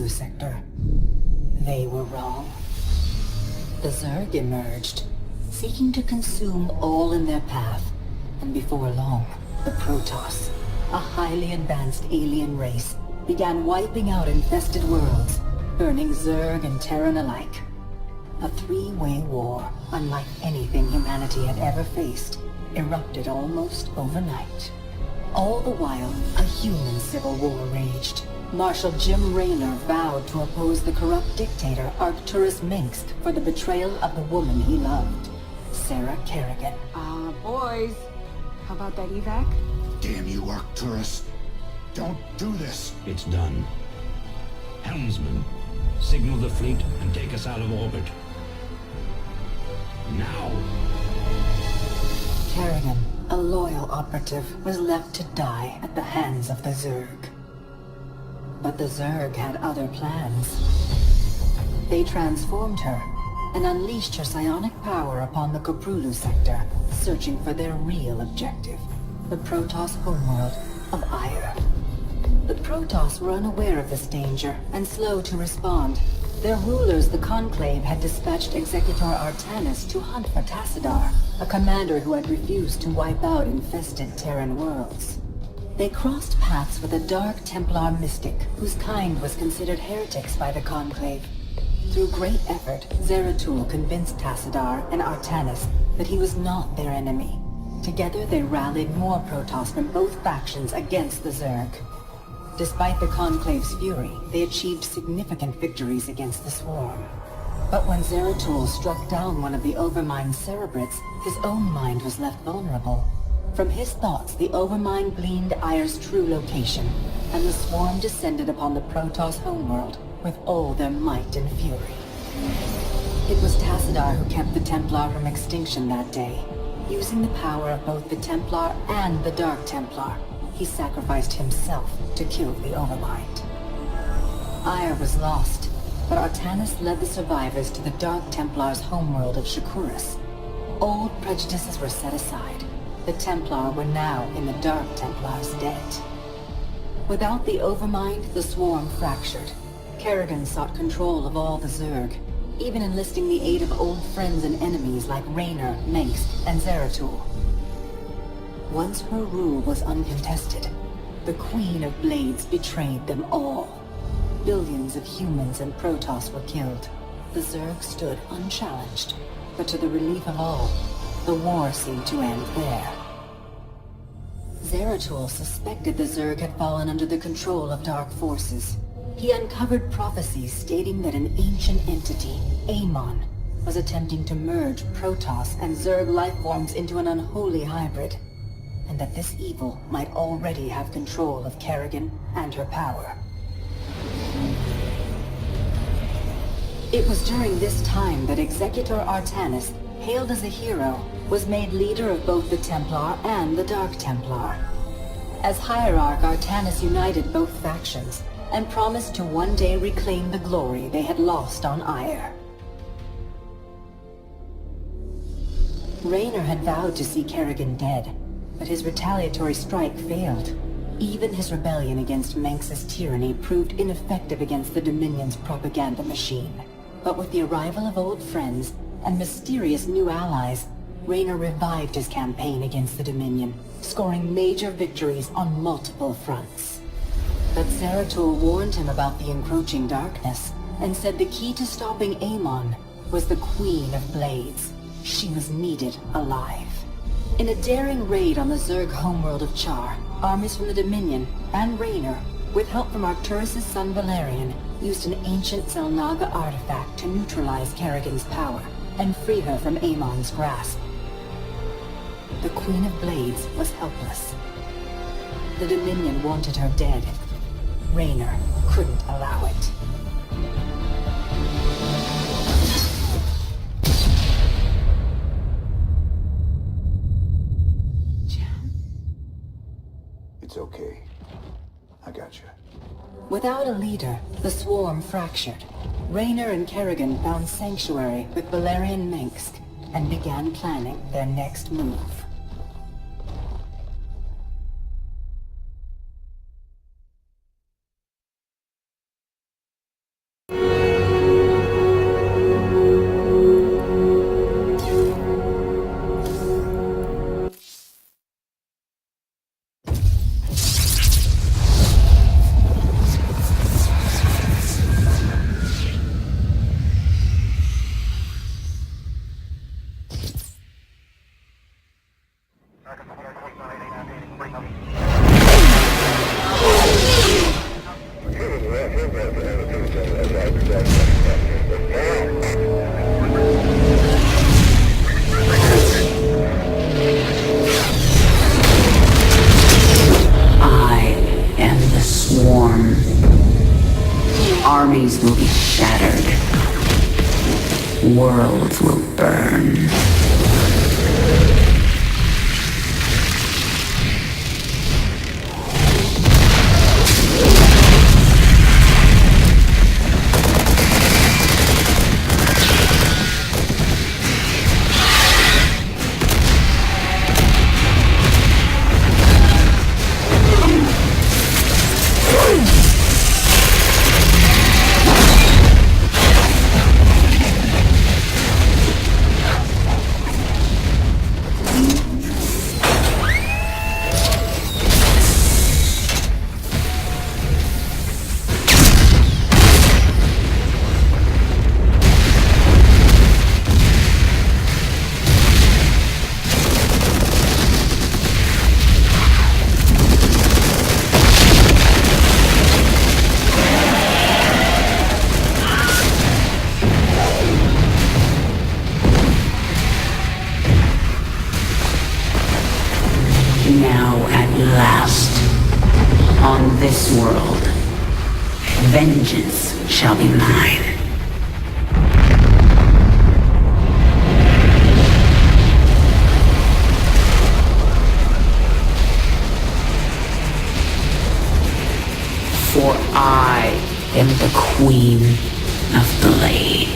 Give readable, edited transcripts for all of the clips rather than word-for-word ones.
Coprulu sector. They were wrong. The Zerg emerged, seeking to consume all in their path, and before long, the Protoss, a highly advanced alien race, began wiping out infested worlds, burning Zerg and Terran alike. A three-way war, unlike anything humanity had ever faced, erupted almost overnight. All the while, a human civil war raged. Marshal Jim Raynor vowed to oppose the corrupt dictator Arcturus Minsk for the betrayal of the woman he loved, Sarah Kerrigan. Boys, how about that evac? Damn you, Arcturus. Don't do this. It's done. Helmsman, signal the fleet and take us out of orbit. Now. Kerrigan, a loyal operative, was left to die at the hands of the Zerg. But the Zerg had other plans. They transformed her and unleashed her psionic power upon the Coprulu sector, searching for their real objective, the Protoss homeworld of Ire. The Protoss were unaware of this danger and slow to respond. Their rulers, the Conclave, had dispatched Executor Artanis to hunt for Tassadar, a commander who had refused to wipe out infested Terran worlds. They crossed paths with a Dark Templar mystic whose kind was considered heretics by the Conclave. Through great effort, Zeratul convinced Tassadar and Artanis that he was not their enemy. Together they rallied more Protoss from both factions against the Zerg. Despite the Conclave's fury, they achieved significant victories against the Swarm. But when Zeratul struck down one of the Overmind Cerebrates, his own mind was left vulnerable. From his thoughts, the Overmind gleaned Ire's true location, and the Swarm descended upon the Protoss homeworld with all their might and fury. It was Tassadar who kept the Templar from extinction that day. Using the power of both the Templar and the Dark Templar, he sacrificed himself to kill the Overmind. Ire was lost, but Artanis led the survivors to the Dark Templar's homeworld of Shakuras. Old prejudices were set aside. The Templar were now in the Dark Templar's debt. Without the Overmind, the Swarm fractured. Kerrigan sought control of all the Zerg, even enlisting the aid of old friends and enemies like Raynor, Mengsk, and Zeratul. Once her rule was uncontested, the Queen of Blades betrayed them all. Billions of humans and Protoss were killed. The Zerg stood unchallenged, but to the relief of all, the war seemed to end there. Zeratul suspected the Zerg had fallen under the control of dark forces. He uncovered prophecies stating that an ancient entity, Amon, was attempting to merge Protoss and Zerg lifeforms into an unholy hybrid, and that this evil might already have control of Kerrigan and her power. It was during this time that Executor Artanis, hailed as a hero, was made leader of both the Templar and the Dark Templar. As Hierarch, Artanis united both factions, and promised to one day reclaim the glory they had lost on Ire. Raynor had vowed to see Kerrigan dead, but his retaliatory strike failed. Even his rebellion against Mengsk's tyranny proved ineffective against the Dominion's propaganda machine. But with the arrival of old friends and mysterious new allies, Raynor revived his campaign against the Dominion, scoring major victories on multiple fronts. But Zeratul warned him about the encroaching darkness, and said the key to stopping Amon was the Queen of Blades. She was needed alive. In a daring raid on the Zerg homeworld of Char, armies from the Dominion and Raynor, with help from Arcturus' son Valerian, used an ancient Zelnaga artifact to neutralize Kerrigan's power and free her from Amon's grasp. The Queen of Blades was helpless. The Dominion wanted her dead. Raynor couldn't allow it. It's okay. I got you. Without a leader, the Swarm fractured. Raynor and Kerrigan found sanctuary with Valerian Mengsk and began planning their next move. worlds will burn. Now at last, on this world, vengeance shall be mine. For I am the Queen of Blades.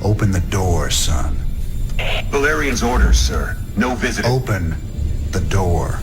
Open the door, son. Valerian's orders, sir. No visitor. Open the door.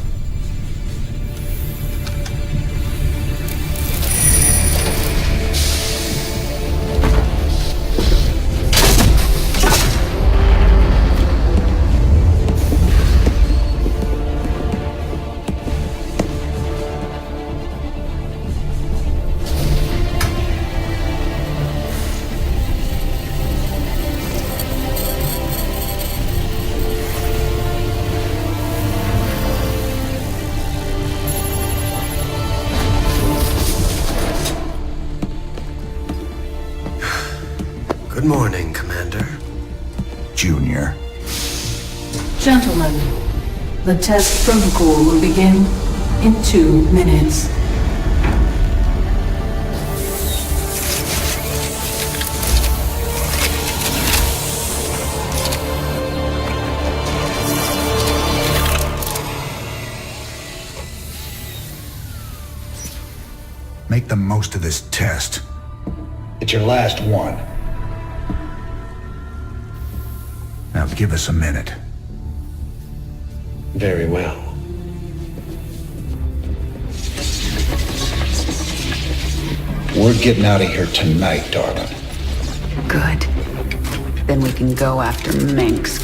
Good morning, Commander. Junior. Gentlemen, the test protocol will begin in 2 minutes. Make the most of this test. It's your last one. Now give us a minute. Very well. We're getting out of here tonight, darling. Good. Then we can go after Minsk.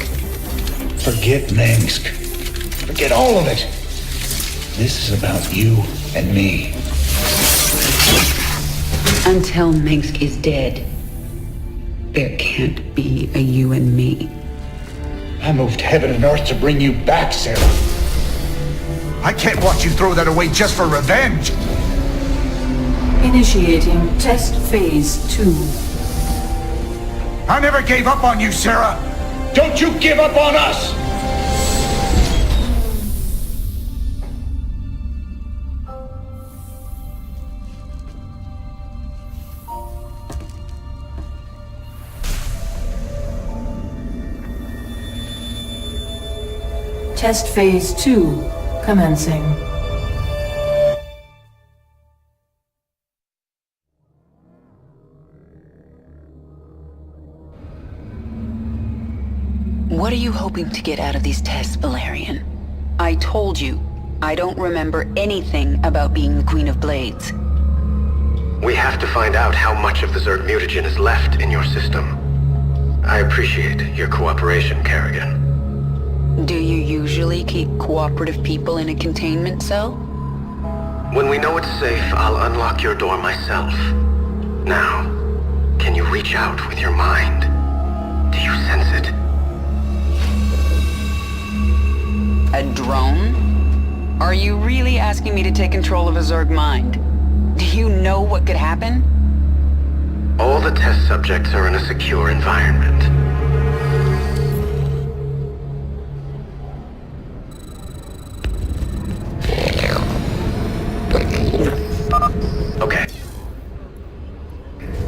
Forget Minsk. Forget all of it. This is about you and me. Until Minsk is dead, there can't be a you and me. I moved heaven and earth to bring you back, Sarah. I can't watch you throw that away just for revenge! Initiating test phase 2. I never gave up on you, Sarah! Don't you give up on us! Test phase 2 commencing. What are you hoping to get out of these tests, Valerian? I told you, I don't remember anything about being the Queen of Blades. We have to find out how much of the Zerg mutagen is left in your system. I appreciate your cooperation, Kerrigan. Do you usually keep cooperative people in a containment cell? When we know it's safe, I'll unlock your door myself. Now, can you reach out with your mind? Do you sense it? A drone? Are you really asking me to take control of a Zerg mind? Do you know what could happen? All the test subjects are in a secure environment. Okay.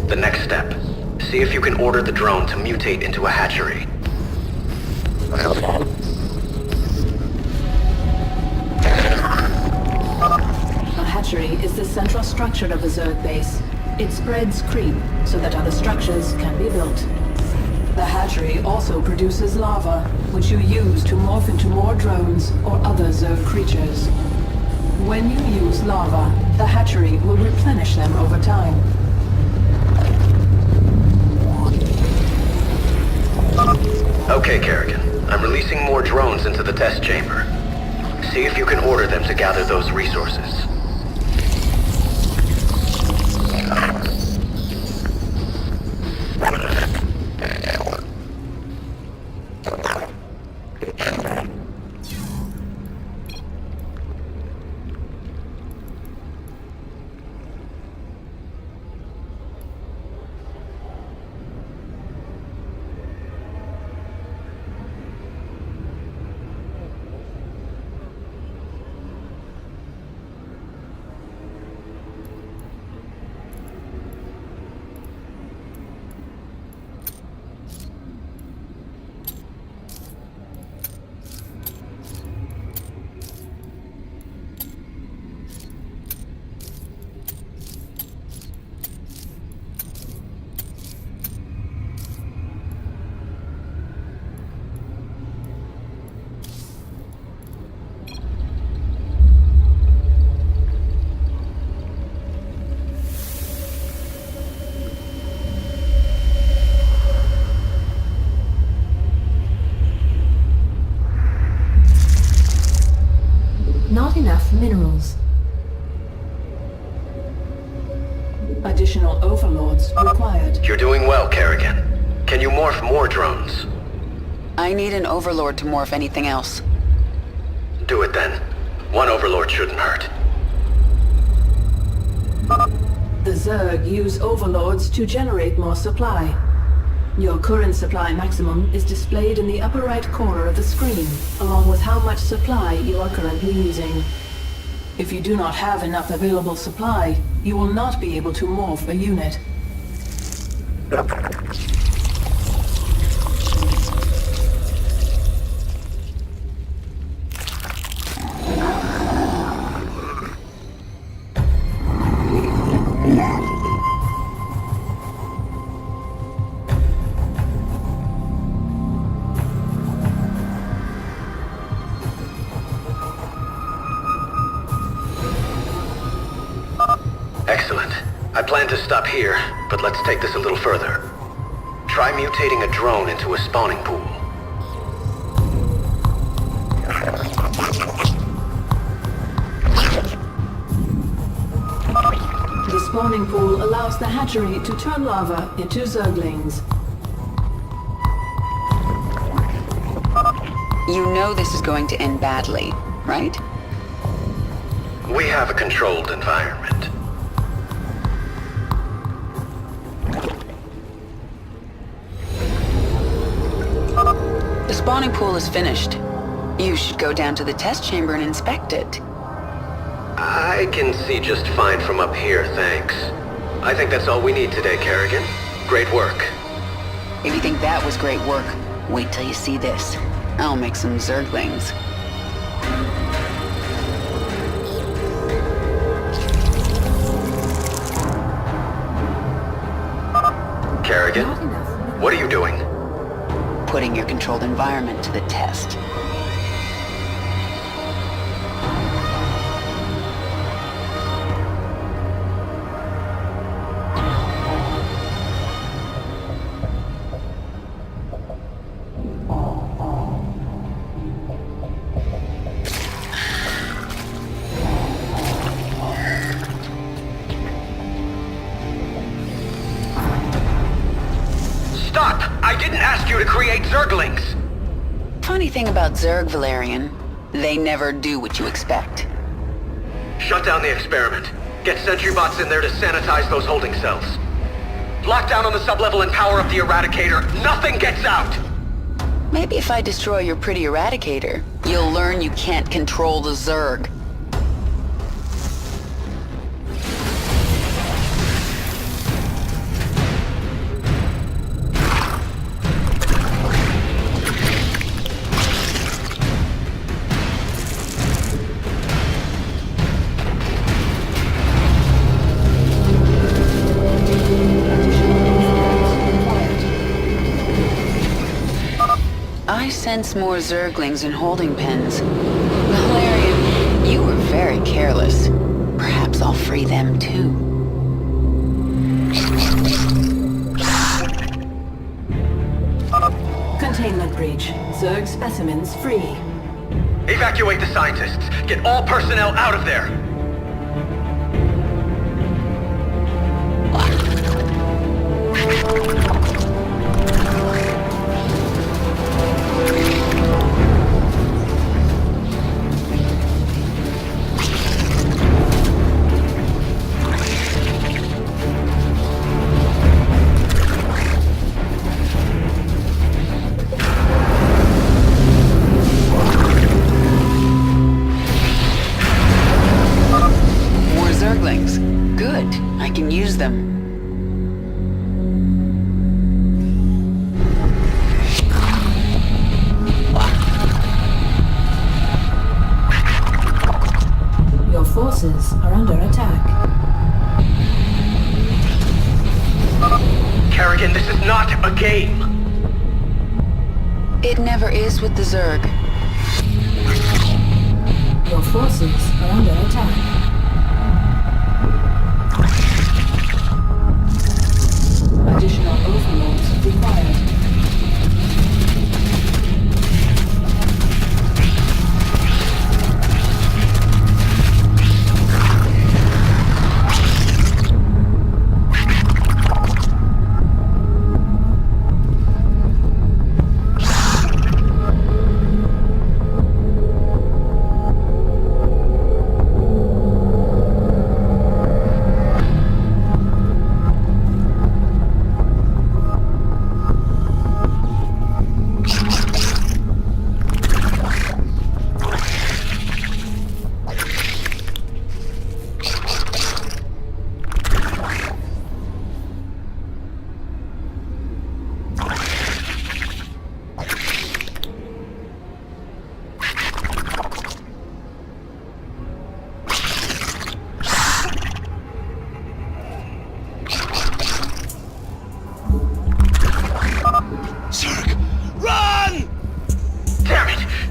The next step. See if you can order the drone to mutate into a hatchery. A hatchery is the central structure of a Zerg base. It spreads creep so that other structures can be built. The hatchery also produces lava, which you use to morph into more drones or other Zerg creatures. When you use lava, the hatchery will replenish them over time. Okay, Kerrigan. I'm releasing more drones into the test chamber. See if you can order them to gather those resources. Not enough minerals. Additional overlords required. You're doing well, Kerrigan. Can you morph more drones? I need an overlord to morph anything else. Do it then. One overlord shouldn't hurt. The Zerg use overlords to generate more supply. Your current supply maximum is displayed in the upper right corner of the screen, along with how much supply you are currently using. If you do not have enough available supply, you will not be able to morph a unit. Excellent. I plan to stop here, but let's take this a little further. Try mutating a drone into a spawning pool. The spawning pool allows the hatchery to turn lava into Zerglings. You know this is going to end badly, right? We have a controlled environment. The spawning pool is finished. You should go down to the test chamber and inspect it. I can see just fine from up here, thanks. I think that's all we need today, Kerrigan. Great work. If you think that was great work, wait till you see this. I'll make some zerglings. Kerrigan, what are you doing? Putting your controlled environment to the test. Stop! I didn't ask you to create zerglings! Funny thing about Zerg, Valerian, they never do what you expect. Shut down the experiment. Get sentry bots in there to sanitize those holding cells. Lock down on the sublevel and power up the Eradicator. Nothing gets out! Maybe if I destroy your pretty Eradicator, you'll learn you can't control the Zerg. I sense more Zerglings in holding pens. Valerian, you were very careless. Perhaps I'll free them too. Containment breach. Zerg specimens free. Evacuate the scientists. Get all personnel out of there. Good. I can use them. Your forces are under attack. Kerrigan, this is not a game! It never is with the Zerg. Your forces are under attack. Additional overlords required.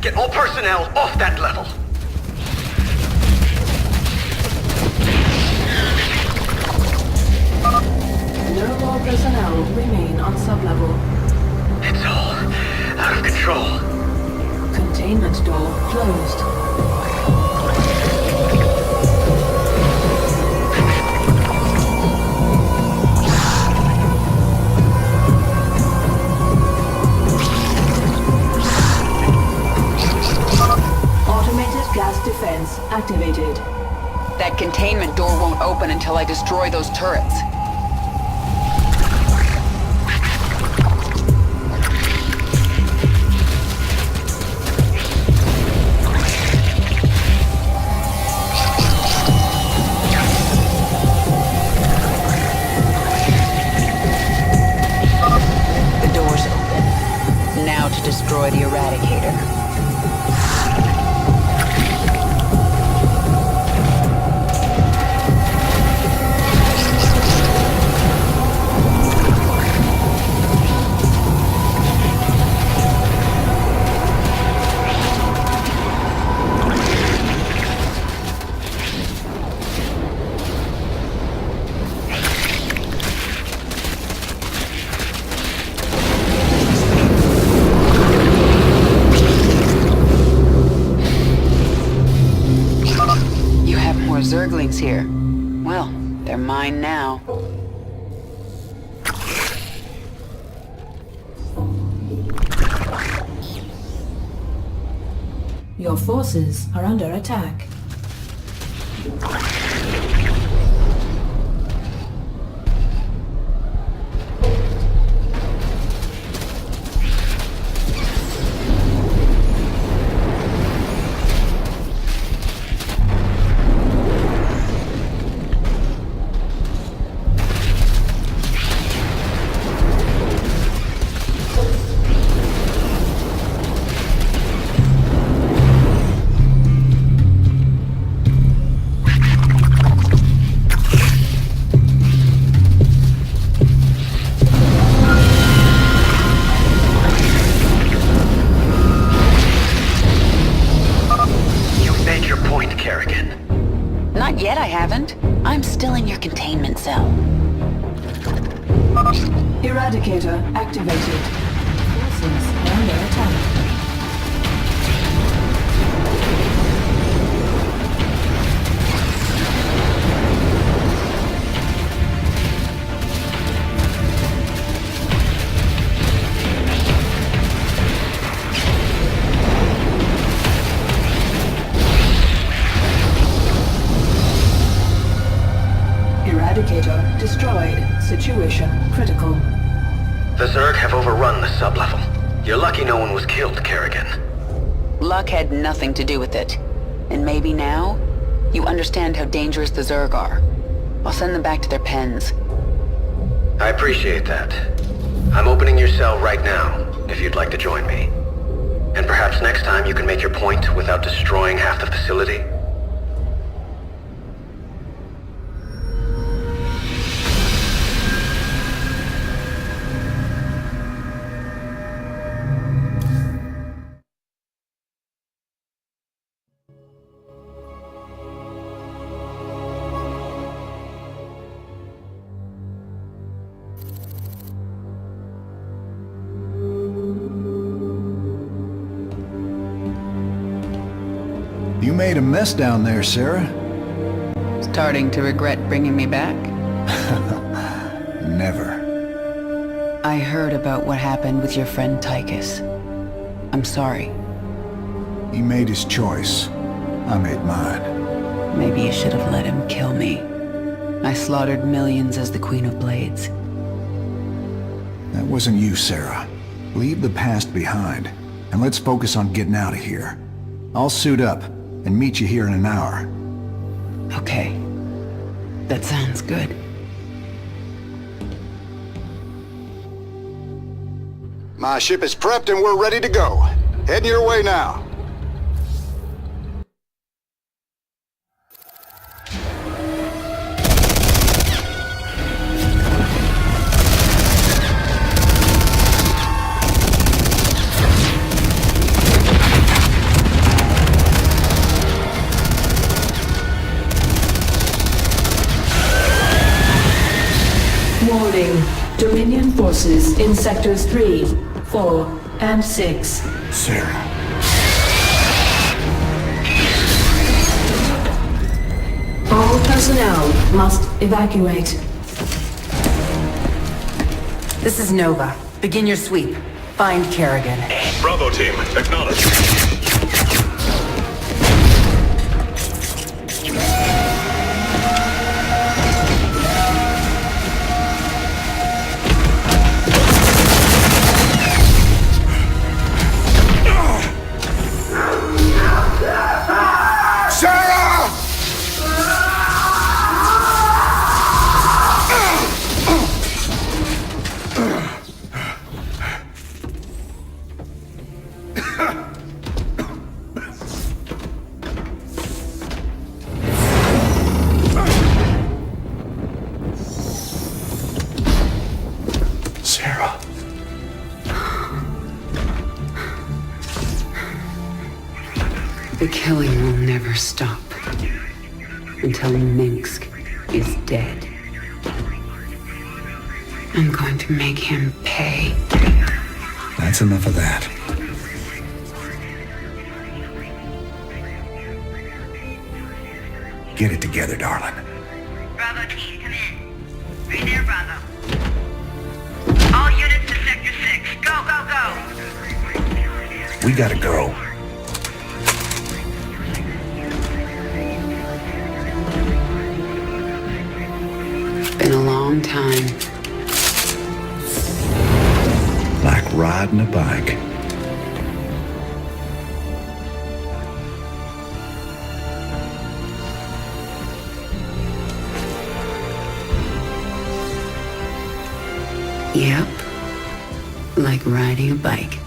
Get all personnel off that level! No more personnel remain on sublevel. It's all out of control. Containment door closed. activated. That containment door won't open until I destroy those turrets. The door's open. Now to destroy the Eradicator. Zerglings here. Well, they're mine now. Your forces are under attack. Not yet, I haven't. I'm still in your containment cell. Eradicator activated. Forces are under attack. Eradicator destroyed. Situation critical. The Zerg have overrun the sublevel. You're lucky no one was killed, Kerrigan. Luck had nothing to do with it. And maybe now, you understand how dangerous the Zerg are. I'll send them back to their pens. I appreciate that. I'm opening your cell right now, if you'd like to join me. And perhaps next time you can make your point without destroying half the facility? You made a mess down there, Sarah. Starting to regret bringing me back? Never. I heard about what happened with your friend Tychus. I'm sorry. He made his choice. I made mine. Maybe you should have let him kill me. I slaughtered millions as the Queen of Blades. That wasn't you, Sarah. Leave the past behind, and let's focus on getting out of here. I'll suit up and meet you here in an hour. Okay. That sounds good. My ship is prepped and we're ready to go. Heading your way now. Warning. Dominion forces in sectors 3, 4, and 6. Sarah. All personnel must evacuate. This is Nova. Begin your sweep. Find Kerrigan. Bravo team, acknowledge. The killing will never stop until Minsk is dead. I'm going to make him pay. That's enough of that. Get it together, darling. Bravo team, come in. Right there, Bravo. All units to Sector 6. Go, go, go! We gotta go. Been a long time. Like riding a bike. Yep. Like riding a bike.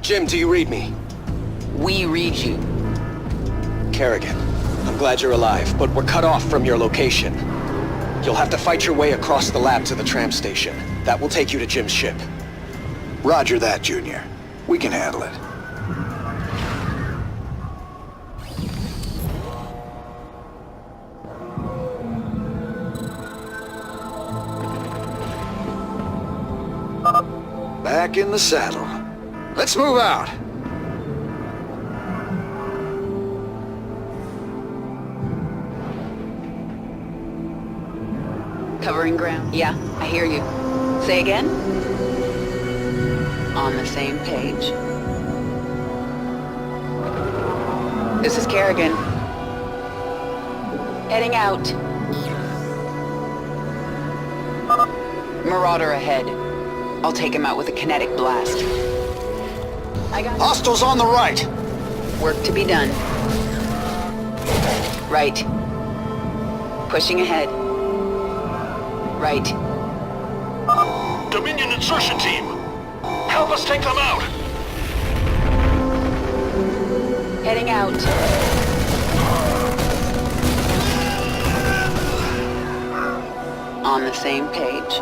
Jim, do you read me? We read you. Kerrigan, I'm glad you're alive, but we're cut off from your location. You'll have to fight your way across the lab to the tram station. That will take you to Jim's ship. Roger that, Junior. We can handle it. Back in the saddle. Let's move out. Covering ground. Yeah, I hear you. Say again? On the same page. This is Kerrigan. Heading out. Marauder ahead. I'll take him out with a kinetic blast. I got Hostiles on the right. work to be done. Right. Pushing ahead. Right. Dominion insertion team! Help us take them out! Heading out. On the same page.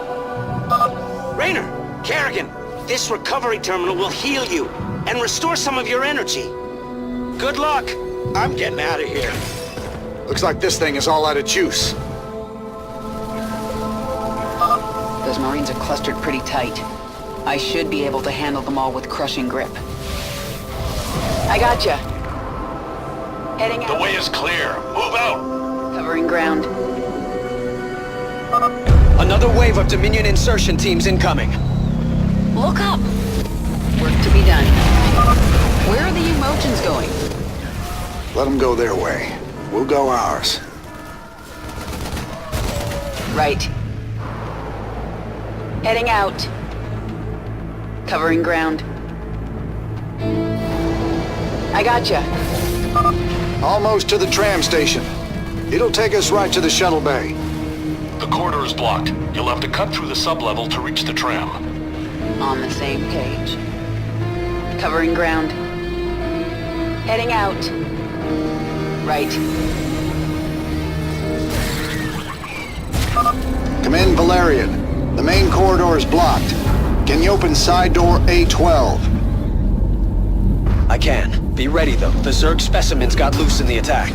Raynor! Kerrigan! This recovery terminal will heal you and restore some of your energy. Good luck! I'm getting out of here. Looks like this thing is all out of juice. Those Marines are clustered pretty tight. I should be able to handle them all with crushing grip. I gotcha. Heading out. The way is clear. Move out! Covering ground. Another wave of Dominion insertion teams incoming. Look up! Work to be done. Where are the emotions going? Let them go their way. We'll go ours. Right. Heading out. Covering ground. I gotcha. Almost to the tram station. It'll take us right to the shuttle bay. The corridor is blocked. You'll have to cut through the sublevel to reach the tram. On the same page. Covering ground. Heading out. Right. Come in, Valerian. The main corridor is blocked. Can you open side door A12? I can. Be ready, though. The Zerg specimens got loose in the attack.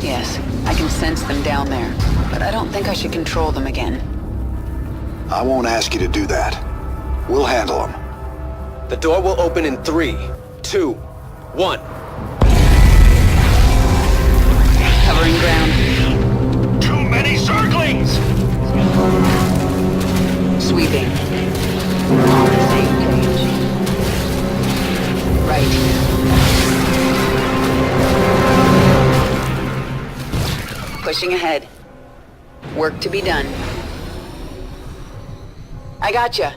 Yes, I can sense them down there, but I don't think I should control them again. I won't ask you to do that. We'll handle them. The door will open in 3, 2, 1. Covering ground. Too many Zerglings! Sweeping. On the same page. Right. Pushing ahead. Work to be done. I gotcha.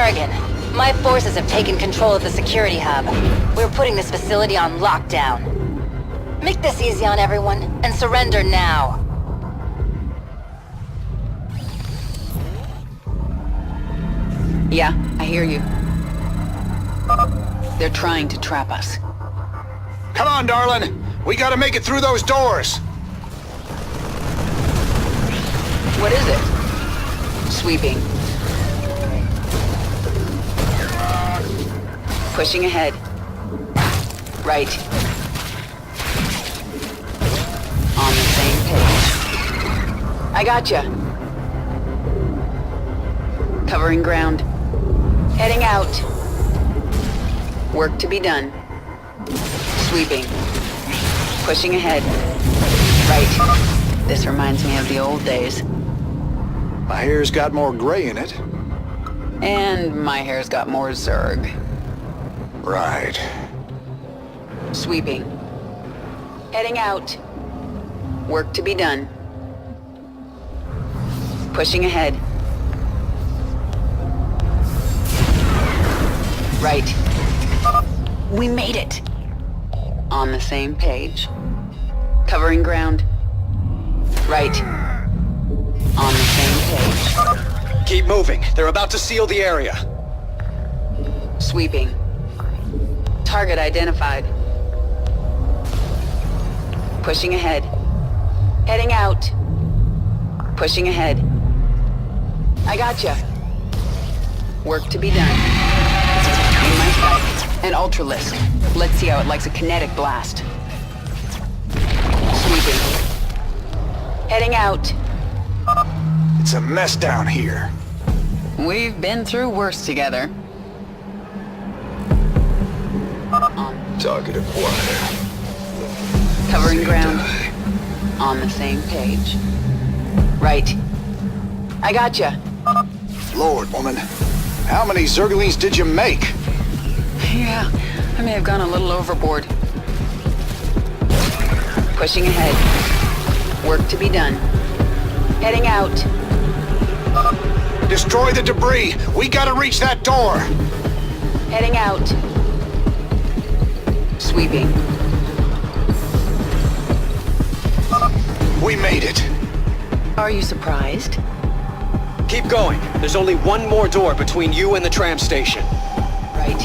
Kerrigan, my forces have taken control of the security hub. We're putting this facility on lockdown. Make this easy on everyone, and surrender now. Yeah, I hear you. They're trying to trap us. Come on, darling. We gotta make it through those doors. What is it? Sweeping. Pushing ahead. Right. On the same page. I gotcha. Covering ground. Heading out. Work to be done. Sweeping. Pushing ahead. Right. This reminds me of the old days. My hair's got more gray in it. And my hair's got more Zerg. Right. Sweeping. Heading out. Work to be done. Pushing ahead. Right. We made it. On the same page. Covering ground. Right. On the same page. Keep moving. They're about to seal the area. Sweeping. Target identified. Pushing ahead. Heading out. Pushing ahead. I gotcha. Work to be done. In my sight. An ultralisk. Let's see how it likes a kinetic blast. Sweeping. Heading out. It's a mess down here. We've been through worse together. Target acquired. Covering ground. On the same page. Right. I gotcha. Lord, woman. How many Zerglings did you make? Yeah, I may have gone a little overboard. Pushing ahead. Work to be done. Heading out. Destroy the debris. We gotta reach that door. Heading out. Sweeping. We made it. Are you surprised? Keep going. There's only one more door between you and the tram station. Right.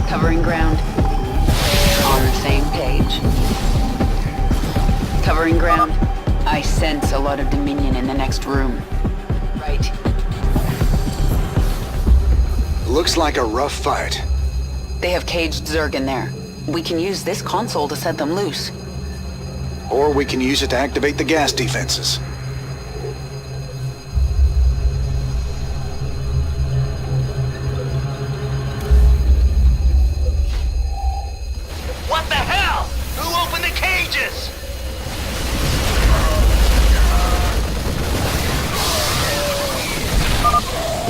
Covering ground. On the same page. Covering ground. I sense a lot of Dominion in the next room. Right. Looks like a rough fight. They have caged Zerg in there. We can use this console to set them loose. Or we can use it to activate the gas defenses. What the hell? Who opened the cages?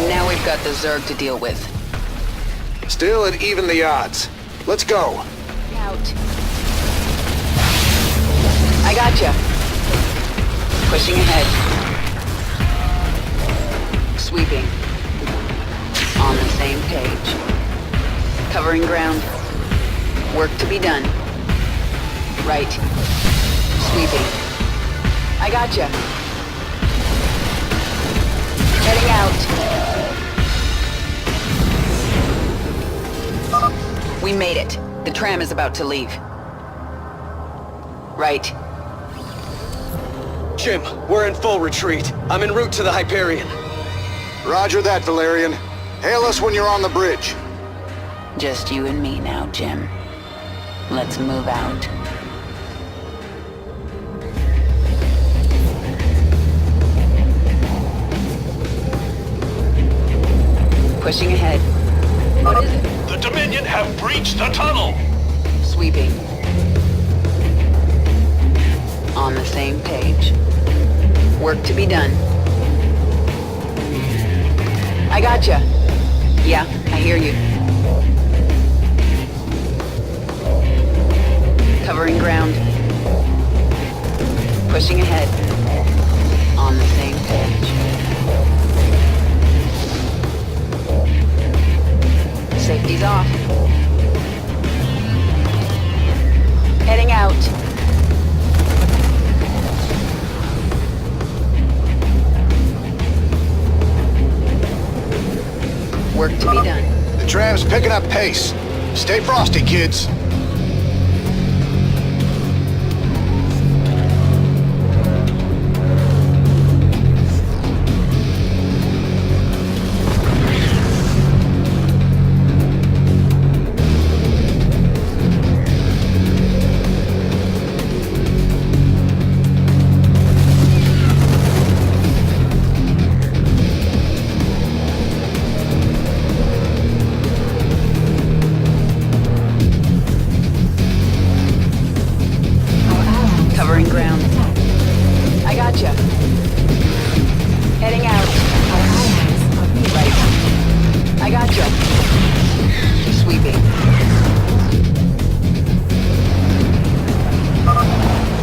Now we've got the Zerg to deal with. Still at even the odds. Let's go. Out. I gotcha. Pushing ahead. Sweeping. On the same page. Covering ground. Work to be done. Right. Sweeping. I gotcha. Heading out. We made it. The tram is about to leave. Right. Jim, we're in full retreat. I'm en route to the Hyperion. Roger that, Valerian. Hail us when you're on the bridge. Just you and me now, Jim. Let's move out. Pushing ahead. What is it? The Dominion have breached the tunnel. Sweeping. On the same page. Work to be done. I gotcha. Yeah, I hear you. Covering ground. Pushing ahead. On the same page. Work to be done. The tram's picking up pace. Stay frosty, kids. Covering ground. I gotcha. Heading out. Right. I gotcha. Sweeping.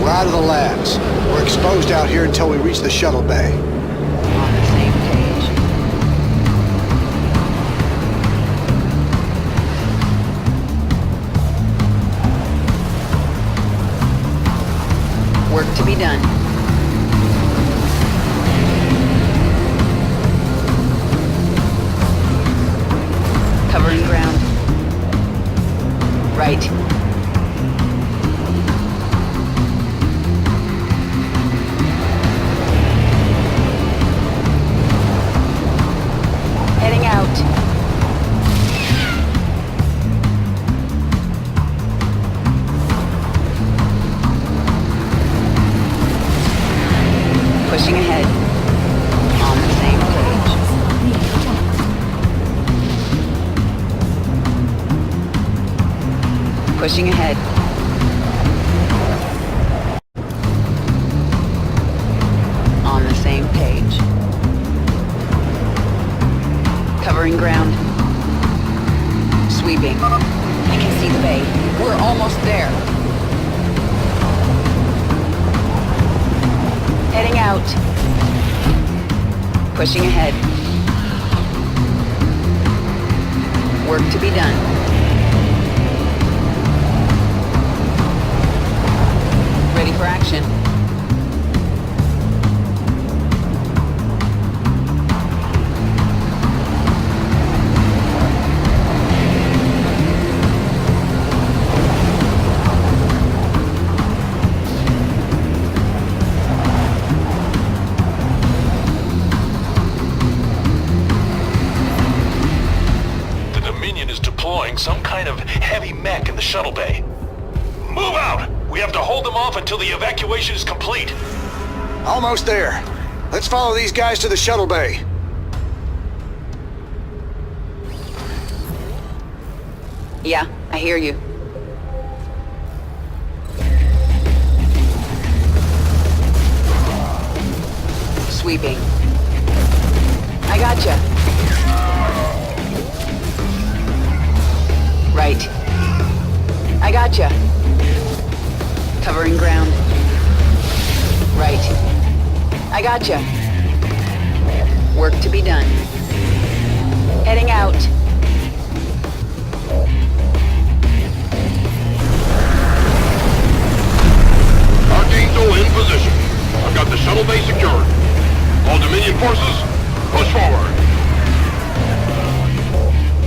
We're out of the labs. We're exposed out here until we reach the shuttle bay. On the same page. Work to be done. Covering ground. Right. Heading out. Pushing ahead. On the same page. Pushing ahead. On the same page. Covering ground. Sweeping. I can see the bay. We're almost there. Heading out. Pushing ahead. Work to be done. Ready for action. Some kind of heavy mech in the shuttle bay. Move out! We have to hold them off until the evacuation is complete. Almost there. Let's follow these guys to the shuttle bay. Yeah, I hear you. Sweeping. I gotcha. Right. I gotcha. Covering ground. Right. I gotcha. Work to be done. Heading out. Archangel in position. I've got the shuttle bay secured. All Dominion forces, push forward.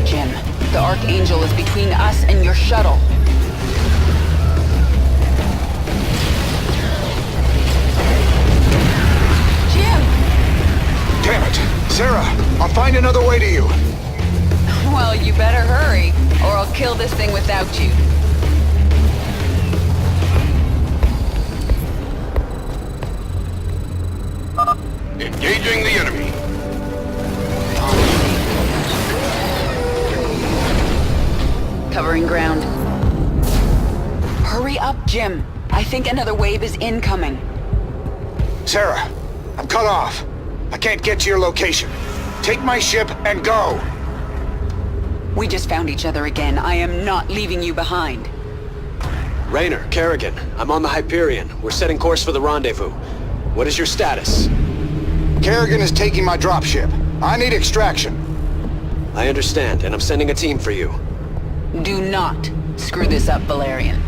Jim, the Archangel is between us and your shuttle. Jim! Damn it! Sarah, I'll find another way to you. Well, you better hurry, or I'll kill this thing without you. Engaging the enemy. Covering ground. Hurry up, Jim. I think another wave is incoming. Sarah, I'm cut off. I can't get to your location. Take my ship and go. We just found each other again. I am not leaving you behind. Raynor, Kerrigan, I'm on the Hyperion. We're setting course for the rendezvous. What is your status? Kerrigan is taking my dropship. I need extraction. I understand, and I'm sending a team for you. Do not screw this up, Valerian.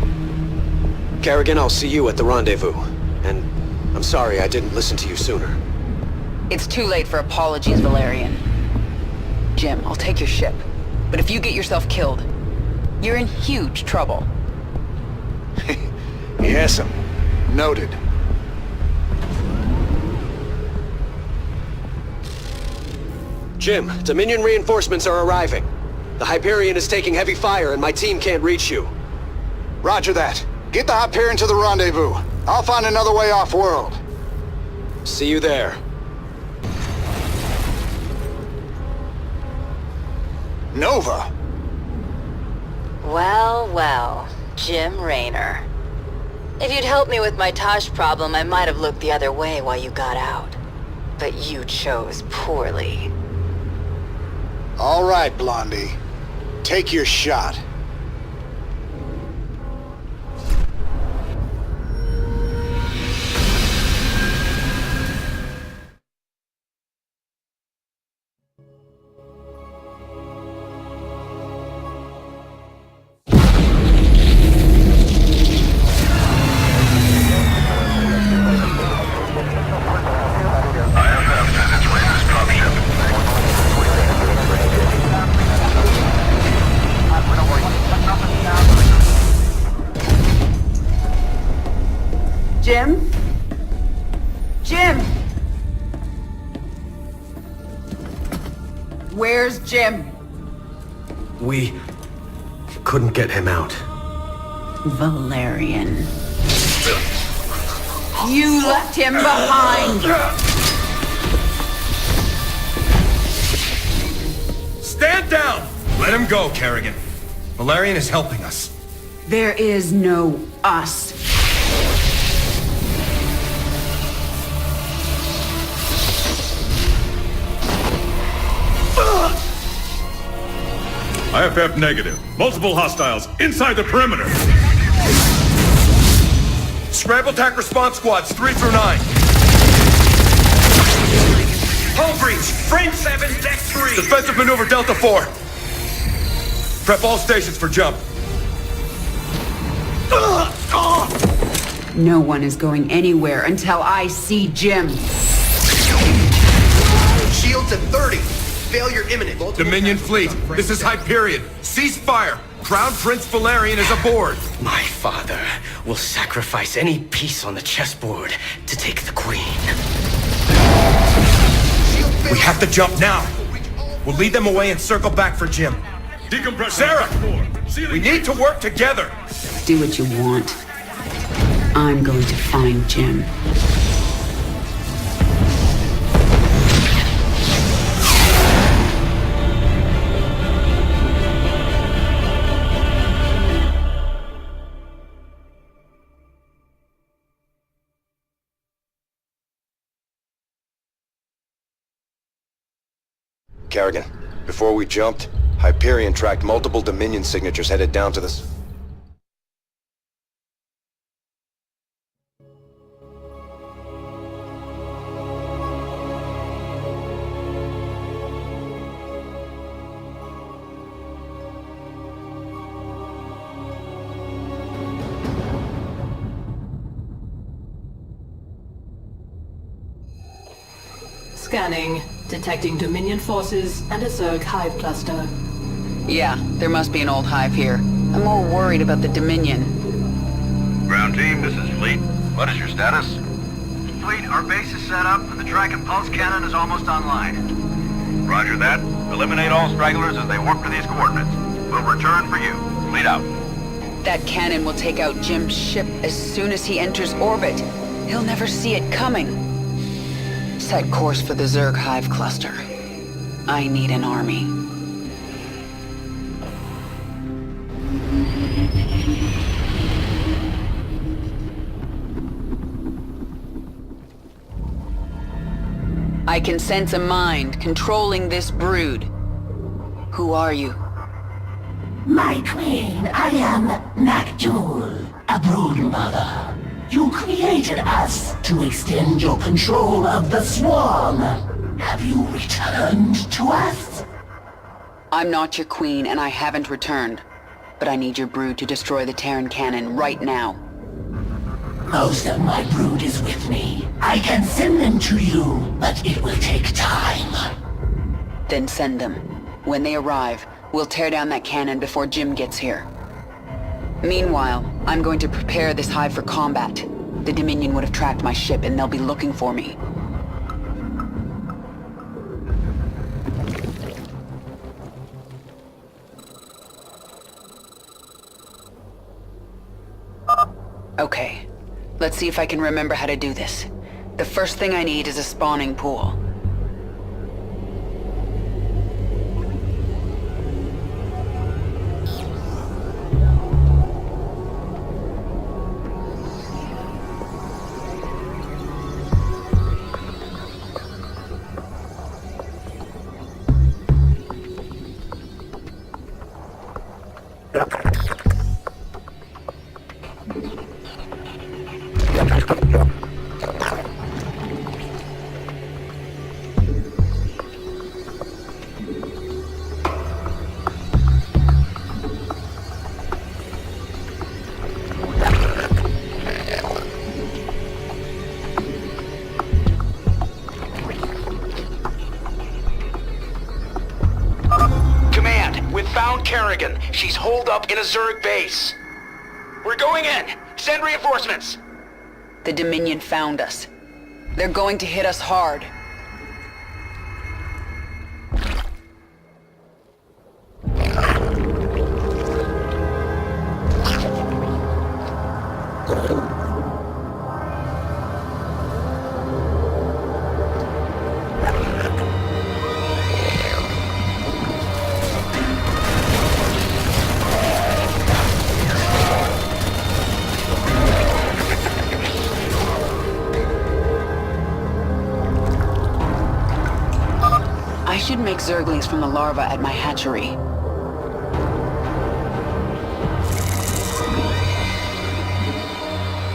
Kerrigan, I'll see you at the rendezvous. And I'm sorry I didn't listen to you sooner. It's too late for apologies, Valerian. Jim, I'll take your ship. But if you get yourself killed, you're in huge trouble. Yes, noted. Jim, Dominion reinforcements are arriving. The Hyperion is taking heavy fire and my team can't reach you. Roger that. Get the Hyperion to the rendezvous. I'll find another way off-world. See you there. Nova! Well, well, Jim Raynor. If you'd helped me with my Tosh problem, I might have looked the other way while you got out. But you chose poorly. All right, Blondie. Take your shot. Jim? Jim! Where's Jim? We couldn't get him out. Valerian. You left him behind! Stand down! Let him go, Kerrigan. Valerian is helping us. There is no us. IFF negative. Multiple hostiles inside the perimeter. Scramble attack response squads 3 through 9. Hull breach. Frame 7, deck 3. Defensive maneuver Delta 4. Prep all stations for jump. No one is going anywhere until I see Jim. Shields at 30. Failure imminent. Dominion fleet, this is Hyperion. Cease fire. Crown Prince Valerian is aboard. My father will sacrifice any piece on the chessboard to take the queen. We have to jump now. We'll lead them away and circle back for Jim. Sarah, we need to work together. Do what you want. I'm going to find Jim. Kerrigan, before we jumped, Hyperion tracked multiple Dominion signatures headed down to this. Scanning. Detecting Dominion forces and a Zerg hive cluster. Yeah, there must be an old hive here. I'm more worried about the Dominion. Ground team, this is Fleet. What is your status? Fleet, our base is set up and the track and pulse cannon is almost online. Roger that. Eliminate all stragglers as they warp to these coordinates. We'll return for you. Fleet out. That cannon will take out Jim's ship as soon as he enters orbit. He'll never see it coming. Set course for the Zerg hive cluster. I need an army. I can sense a mind controlling this brood. Who are you? My queen, I am Nakjul, a brood mother. You created us to extend your control of the swarm. Have you returned to us? I'm not your queen, and I haven't returned. But I need your brood to destroy the Terran cannon right now. Most of my brood is with me. I can send them to you, but it will take time. Then send them. When they arrive, we'll tear down that cannon before Jim gets here. Meanwhile, I'm going to prepare this hive for combat. The Dominion would have tracked my ship and they'll be looking for me. Okay, let's see if I can remember how to do this. The first thing I need is a spawning pool. Kerrigan. She's holed up in a Zerg base. We're going in. Send reinforcements. The Dominion found us. They're going to hit us hard. I should make Zerglings from the larva at my hatchery.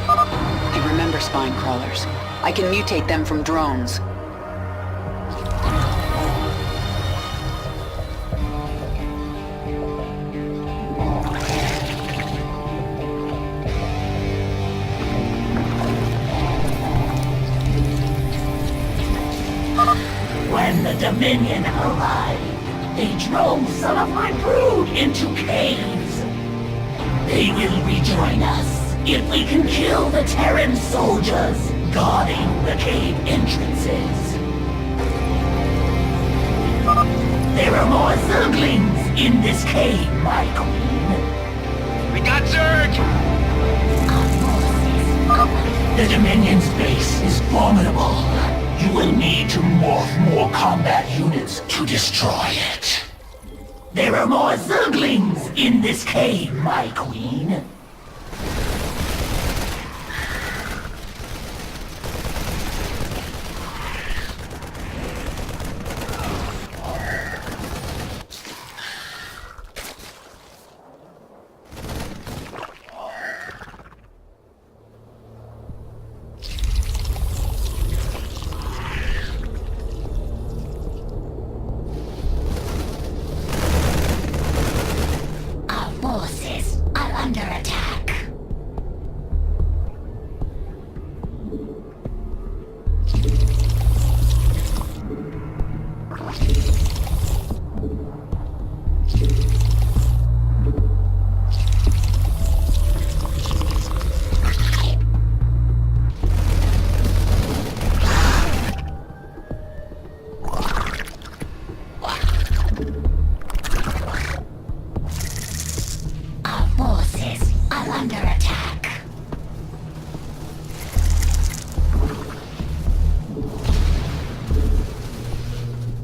I remember spine crawlers. I can mutate them from drones. When the Dominion arrived, they drove some of my brood into caves. They will rejoin us if we can kill the Terran soldiers guarding the cave entrances. There are more Zerglings in this cave, my queen. We got Zerg! The Dominion's base is formidable. You will need to morph more combat units to destroy it. There are more Zerglings in this cave, my queen.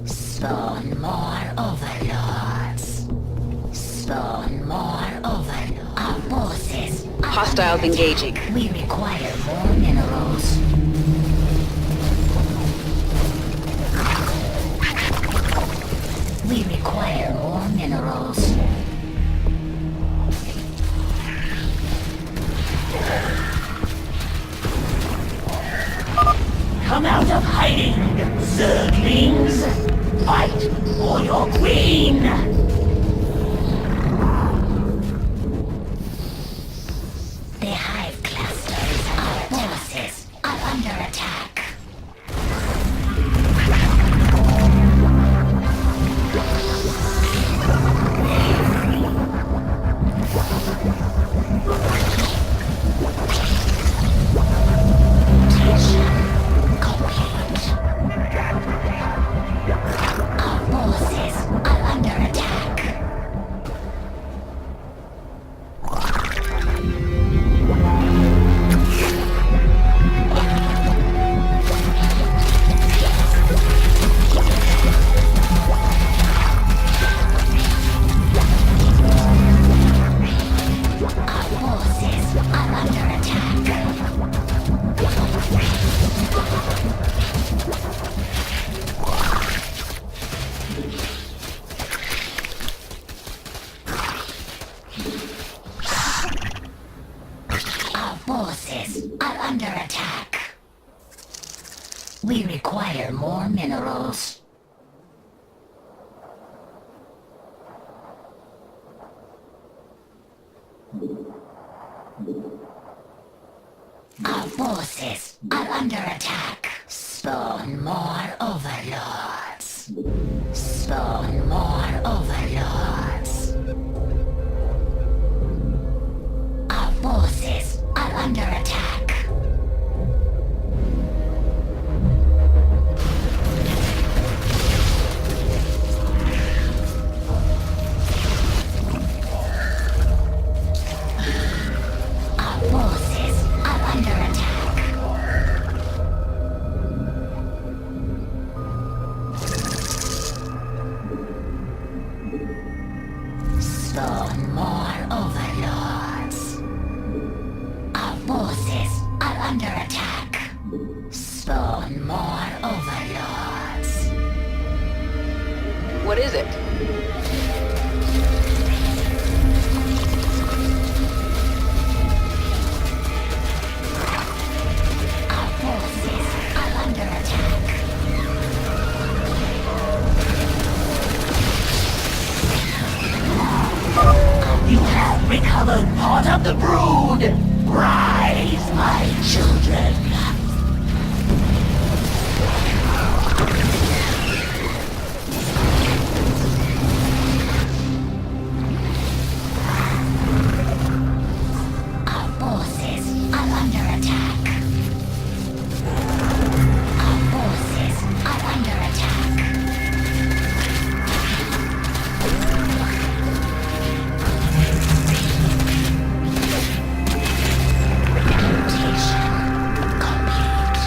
Spawn more overlords. Spawn more overlords. Our forces. Hostiles engaging. We require more minerals. We require more minerals. Come out of hiding, Zerglings! Fight for your queen! The hive clusters, our forces, are under attack. We require more minerals. Our forces are under attack. Spawn more overlords. Spawn more overlords. Our forces are under attack. Our forces are under attack. Spawn more overlords. Our forces are under attack. Spawn more overlords. What is it? Our forces are under attack. You have recovered part of the brood. Rise, my children. Our forces are under attack. Our forces are under attack. Mutation complete.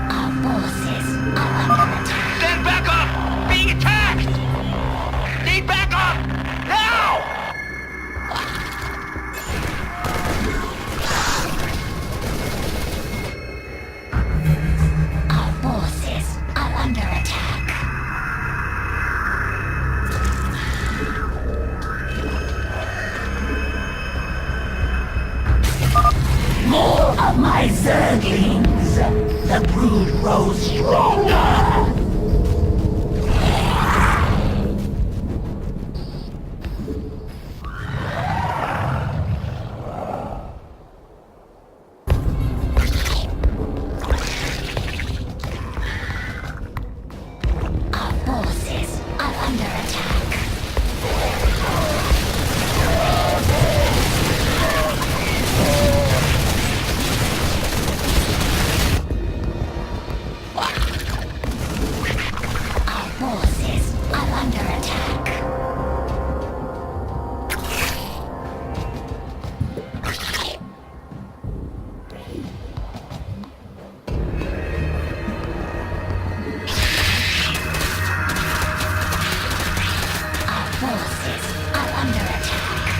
Our forces are under attack. Stand back up! Being attacked! Need backup! Now! Our forces are under attack. More of my zerglings! The brood grows stronger! Our forces are under attack. Our forces are under attack. Our forces are under attack.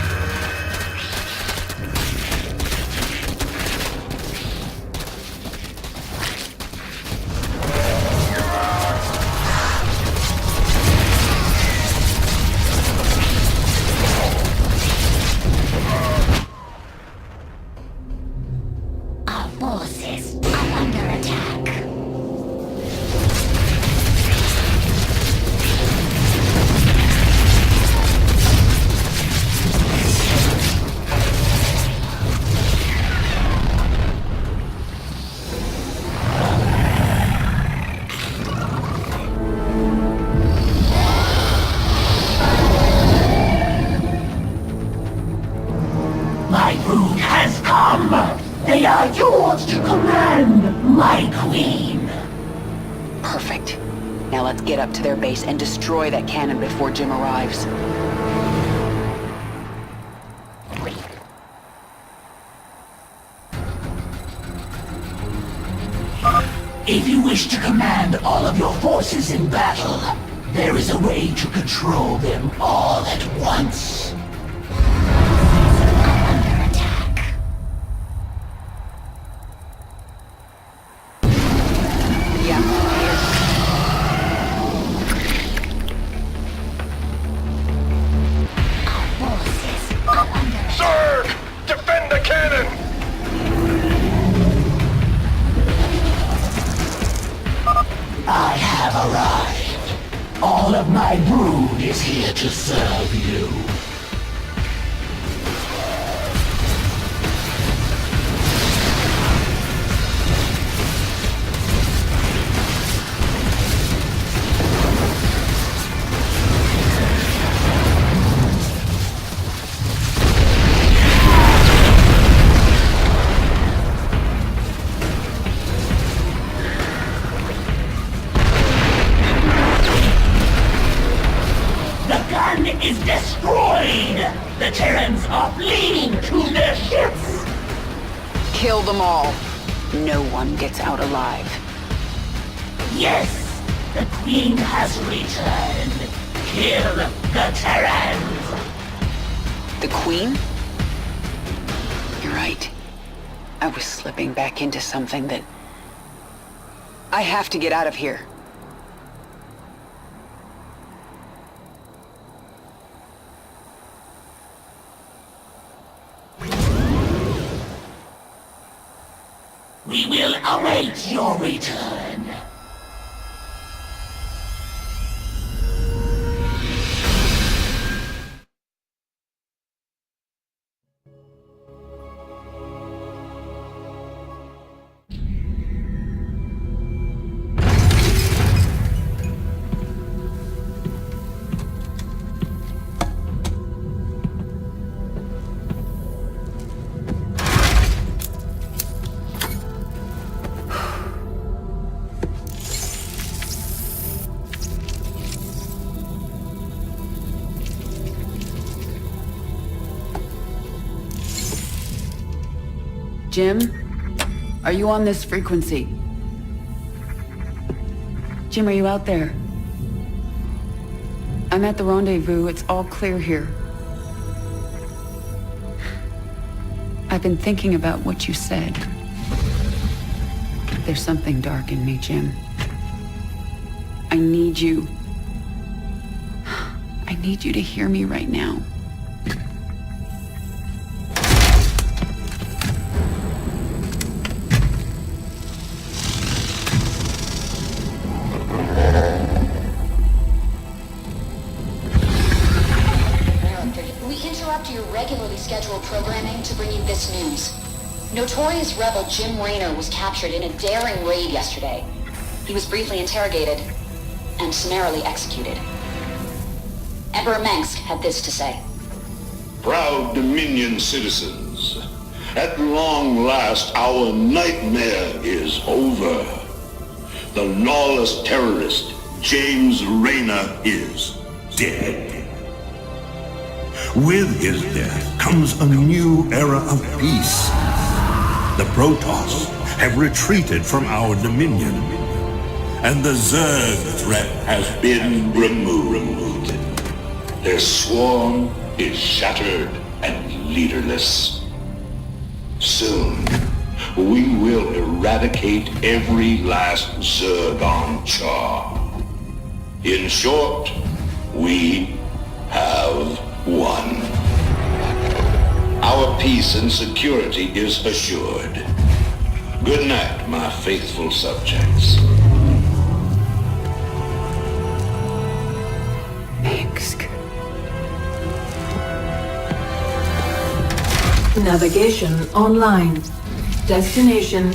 Our forces are under attack. My brood has come! They are yours to command, my queen! Perfect. Now let's get up to their base and destroy that cannon before Jim arrives. If you wish to command all of your forces in battle, there is a way to control them all at once. Under attack. Yeah, here. Our forces are under attack. Zerg! Defend the cannon! My brood is here to serve you. Is destroyed! The Terrans are fleeing to their ships! Kill them all. No one gets out alive. Yes! The Queen has returned! Kill the Terrans! The Queen? You're right. I was slipping back into something that... I have to get out of here. We will await your return. Jim? Are you on this frequency? Jim, are you out there? I'm at the rendezvous. It's all clear here. I've been thinking about what you said. There's something dark in me, Jim. I need you. I need you to hear me right now. Programming to bring you this news. Notorious rebel Jim Raynor was captured in a daring raid yesterday. He was briefly interrogated and summarily executed. Emperor Mengsk had this to say. Proud Dominion citizens, at long last our nightmare is over. The lawless terrorist James Raynor is dead. With his death comes a new era of peace. The Protoss have retreated from our dominion, and the Zerg threat has been removed. Their swarm is shattered and leaderless. Soon, we will eradicate every last Zerg on Char. In short, we have won. Our peace and security is assured. Good night, my faithful subjects. Mengsk. Navigation online. Destination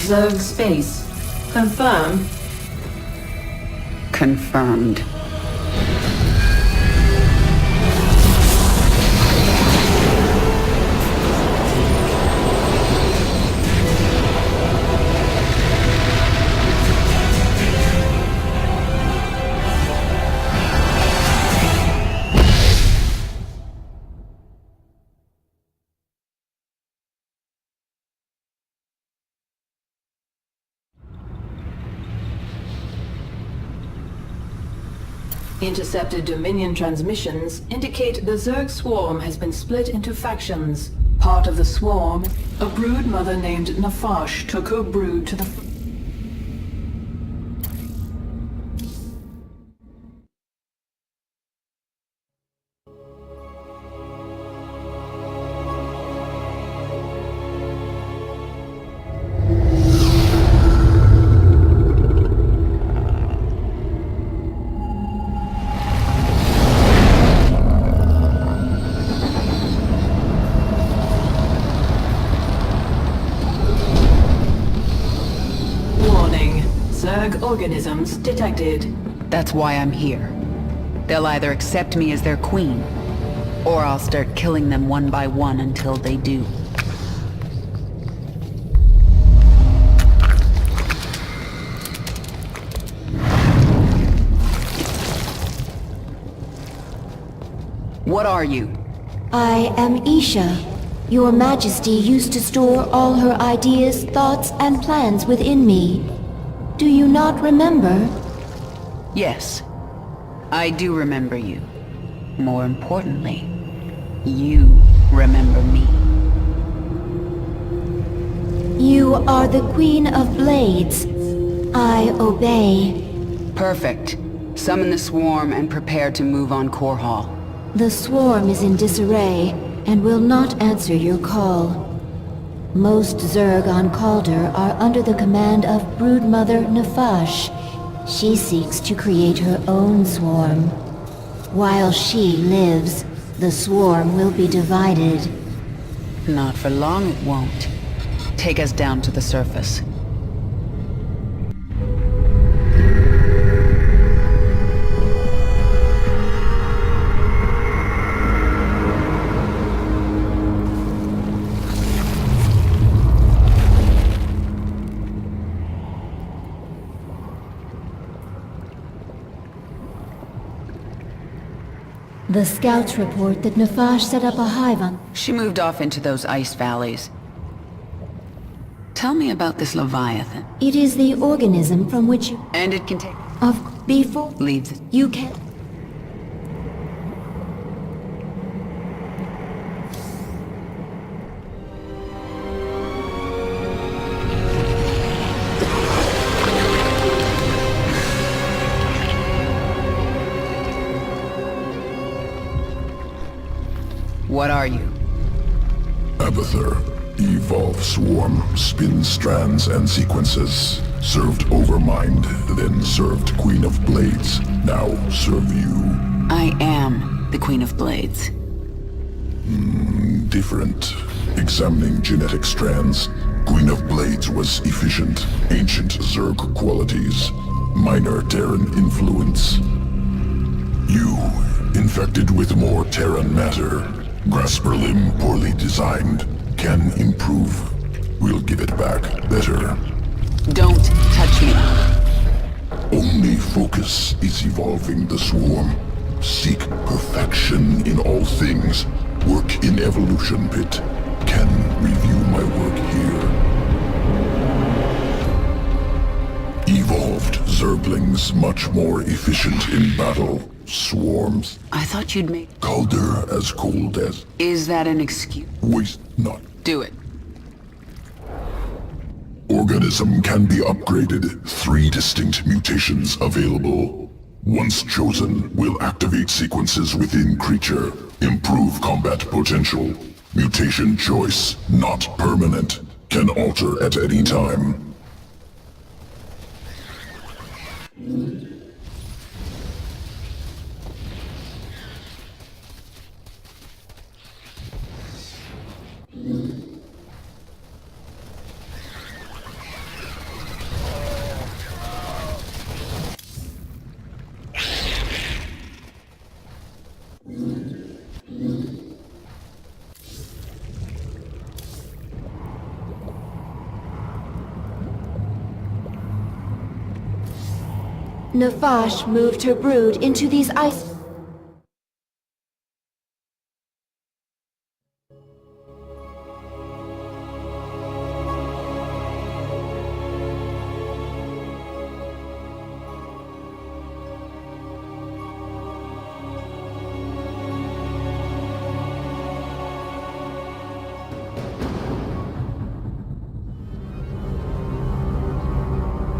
Zerg space. Confirm. Confirmed. Intercepted Dominion transmissions indicate the Zerg swarm has been split into factions. Part of the swarm, a brood mother named Nafash took her brood to the... organisms detected. That's why I'm here. They'll either accept me as their queen, or I'll start killing them one by one until they do. What are you? I am Isha. Your Majesty used to store all her ideas, thoughts, and plans within me. Do you not remember? Yes. I do remember you. More importantly, you remember me. You are the Queen of Blades. I obey. Perfect. Summon the swarm and prepare to move on Core Hall. The swarm is in disarray and will not answer your call. Most Zerg on Calder are under the command of Broodmother Nefash. She seeks to create her own swarm. While she lives, the swarm will be divided. Not for long it won't. Take us down to the surface. The scouts report that Nefash set up a hive on... She moved off into those ice valleys. Tell me about this Leviathan. It is the organism from which you... And it can take... Before... Leaves it. You can... What are you? Abathur. Evolve swarm, spin strands and sequences. Served Overmind, then served Queen of Blades. Now serve you. I am the Queen of Blades. Different. Examining genetic strands. Queen of Blades was efficient, ancient Zerg qualities. Minor Terran influence. You, infected with more Terran matter. Grasper limb poorly designed. Can improve. We'll give it back better. Don't touch me. Only focus is evolving the swarm. Seek perfection in all things. Work in Evolution Pit. Can review my work here. Evolved Zerglings much more efficient in battle. Swarms. I thought you'd make... Calder as cold as... Is that an excuse? Waste not. Do it. Organism can be upgraded. 3 distinct mutations available. Once chosen, will activate sequences within creature. Improve combat potential. Mutation choice, not permanent. Can alter at any time. Nefash moved her brood into these ice...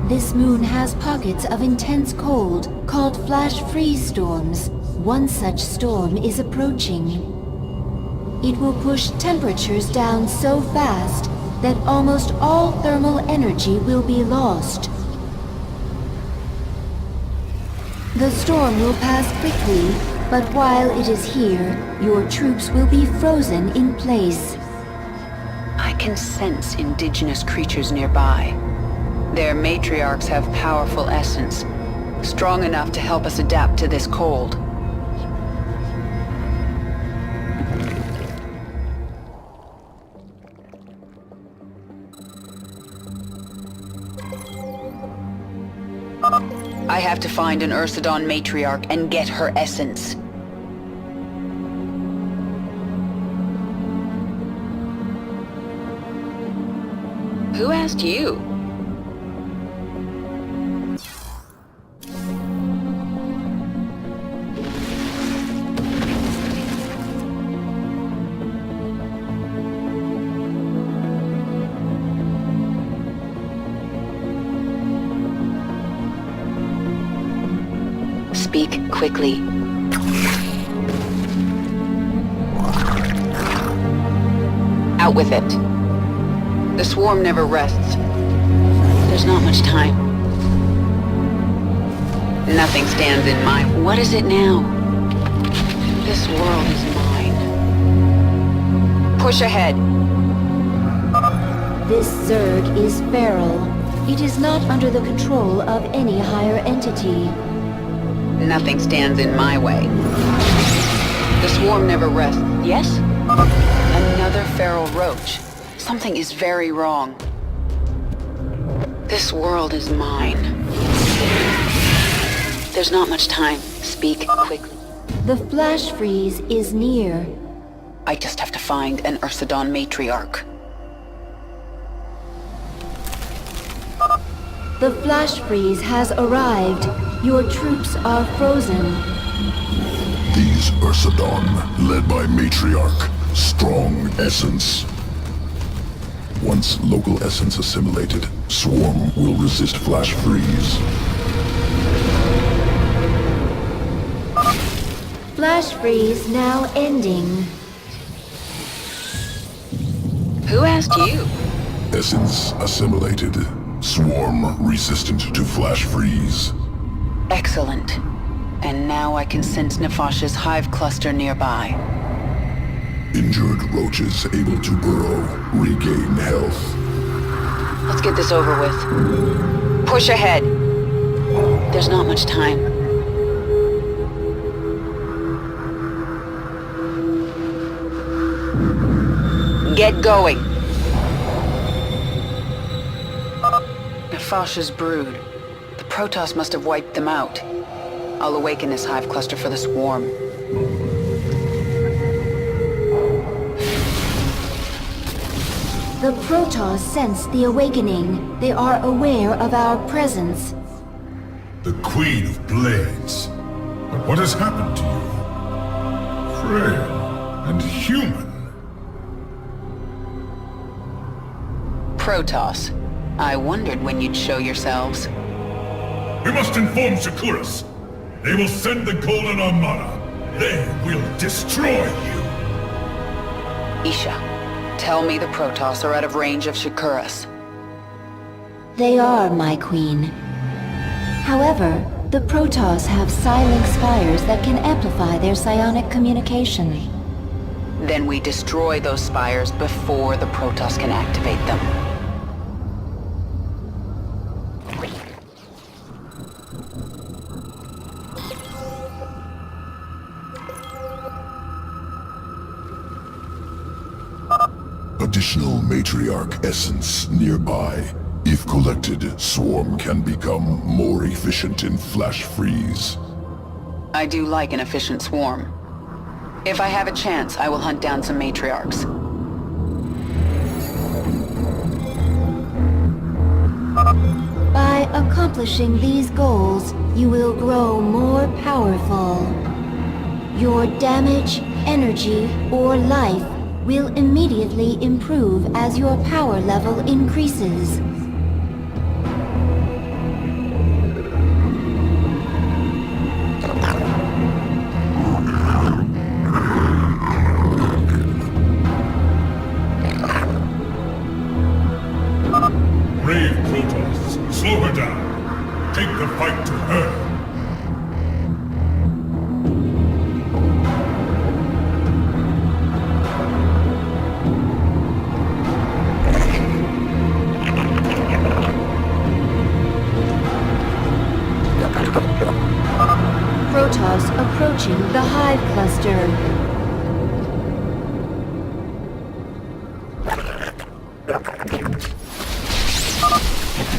This moon has pockets of intense cold, called flash freeze storms. One such storm is approaching. It will push temperatures down so fast that almost all thermal energy will be lost. The storm will pass quickly, but while it is here, your troops will be frozen in place. I can sense indigenous creatures nearby. Their matriarchs have powerful essence, strong enough to help us adapt to this cold. I have to find an Ursidon matriarch and get her essence. Who asked you? Speak quickly. Out with it. The swarm never rests. There's not much time. Nothing stands in my... What is it now? This world is mine. Push ahead. This Zerg is feral. It is not under the control of any higher entity. Nothing stands in my way. The swarm never rests. Yes? Another feral roach. Something is very wrong. This world is mine. There's not much time. Speak quickly. The flash freeze is near. I just have to find an Ursidon matriarch. The flash freeze has arrived. Your troops are frozen. These Ursidon, led by Matriarch, strong essence. Once local essence assimilated, Swarm will resist flash freeze. Flash freeze now ending. Who asked you? Essence assimilated. Swarm resistant to flash freeze. Excellent. And now I can sense Nefash's hive cluster nearby. Injured roaches able to burrow, regain health. Let's get this over with. Push ahead. There's not much time. Get going. Nefash's brood. The Protoss must have wiped them out. I'll awaken this hive cluster for the swarm. The Protoss sense the awakening. They are aware of our presence. The Queen of Blades. But what has happened to you? Frail and human. Protoss. I wondered when you'd show yourselves. We must inform Shakuras. They will send the Golden Armada. They will destroy you. Isha, tell me the Protoss are out of range of Shakuras. They are, my queen. However, the Protoss have silent spires that can amplify their psionic communication. Then we destroy those spires before the Protoss can activate them. Additional matriarch essence nearby. If collected, Swarm can become more efficient in flash freeze. I do like an efficient swarm. If I have a chance, I will hunt down some matriarchs. By accomplishing these goals, you will grow more powerful. Your damage, energy, or life will immediately improve as your power level increases. Brave Protoss, slow her down. Take the fight to her.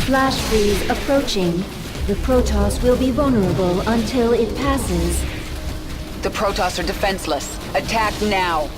Flash freeze approaching. The Protoss will be vulnerable until it passes. The Protoss are defenseless. Attack now.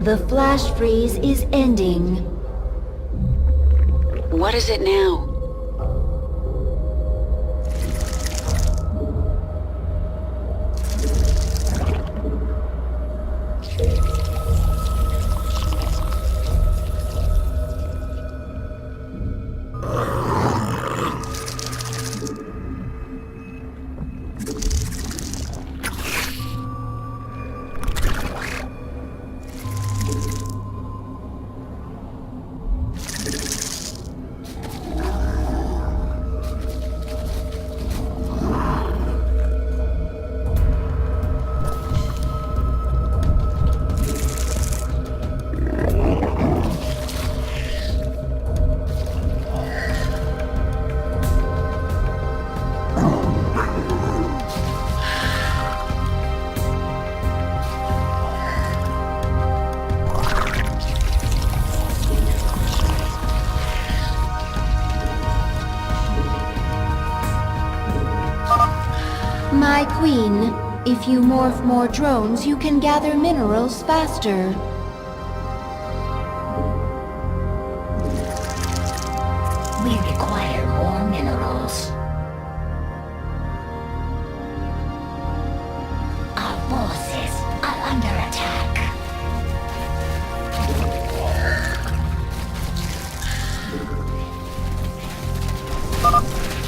The flash freeze is ending. What is it now? My queen, if you morph more drones, you can gather minerals faster. We require more minerals. Our forces are under attack.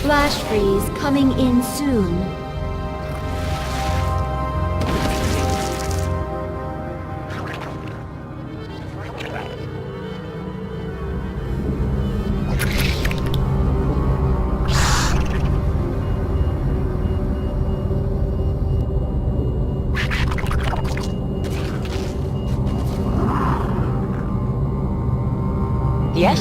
Flash freeze coming in soon. Yes?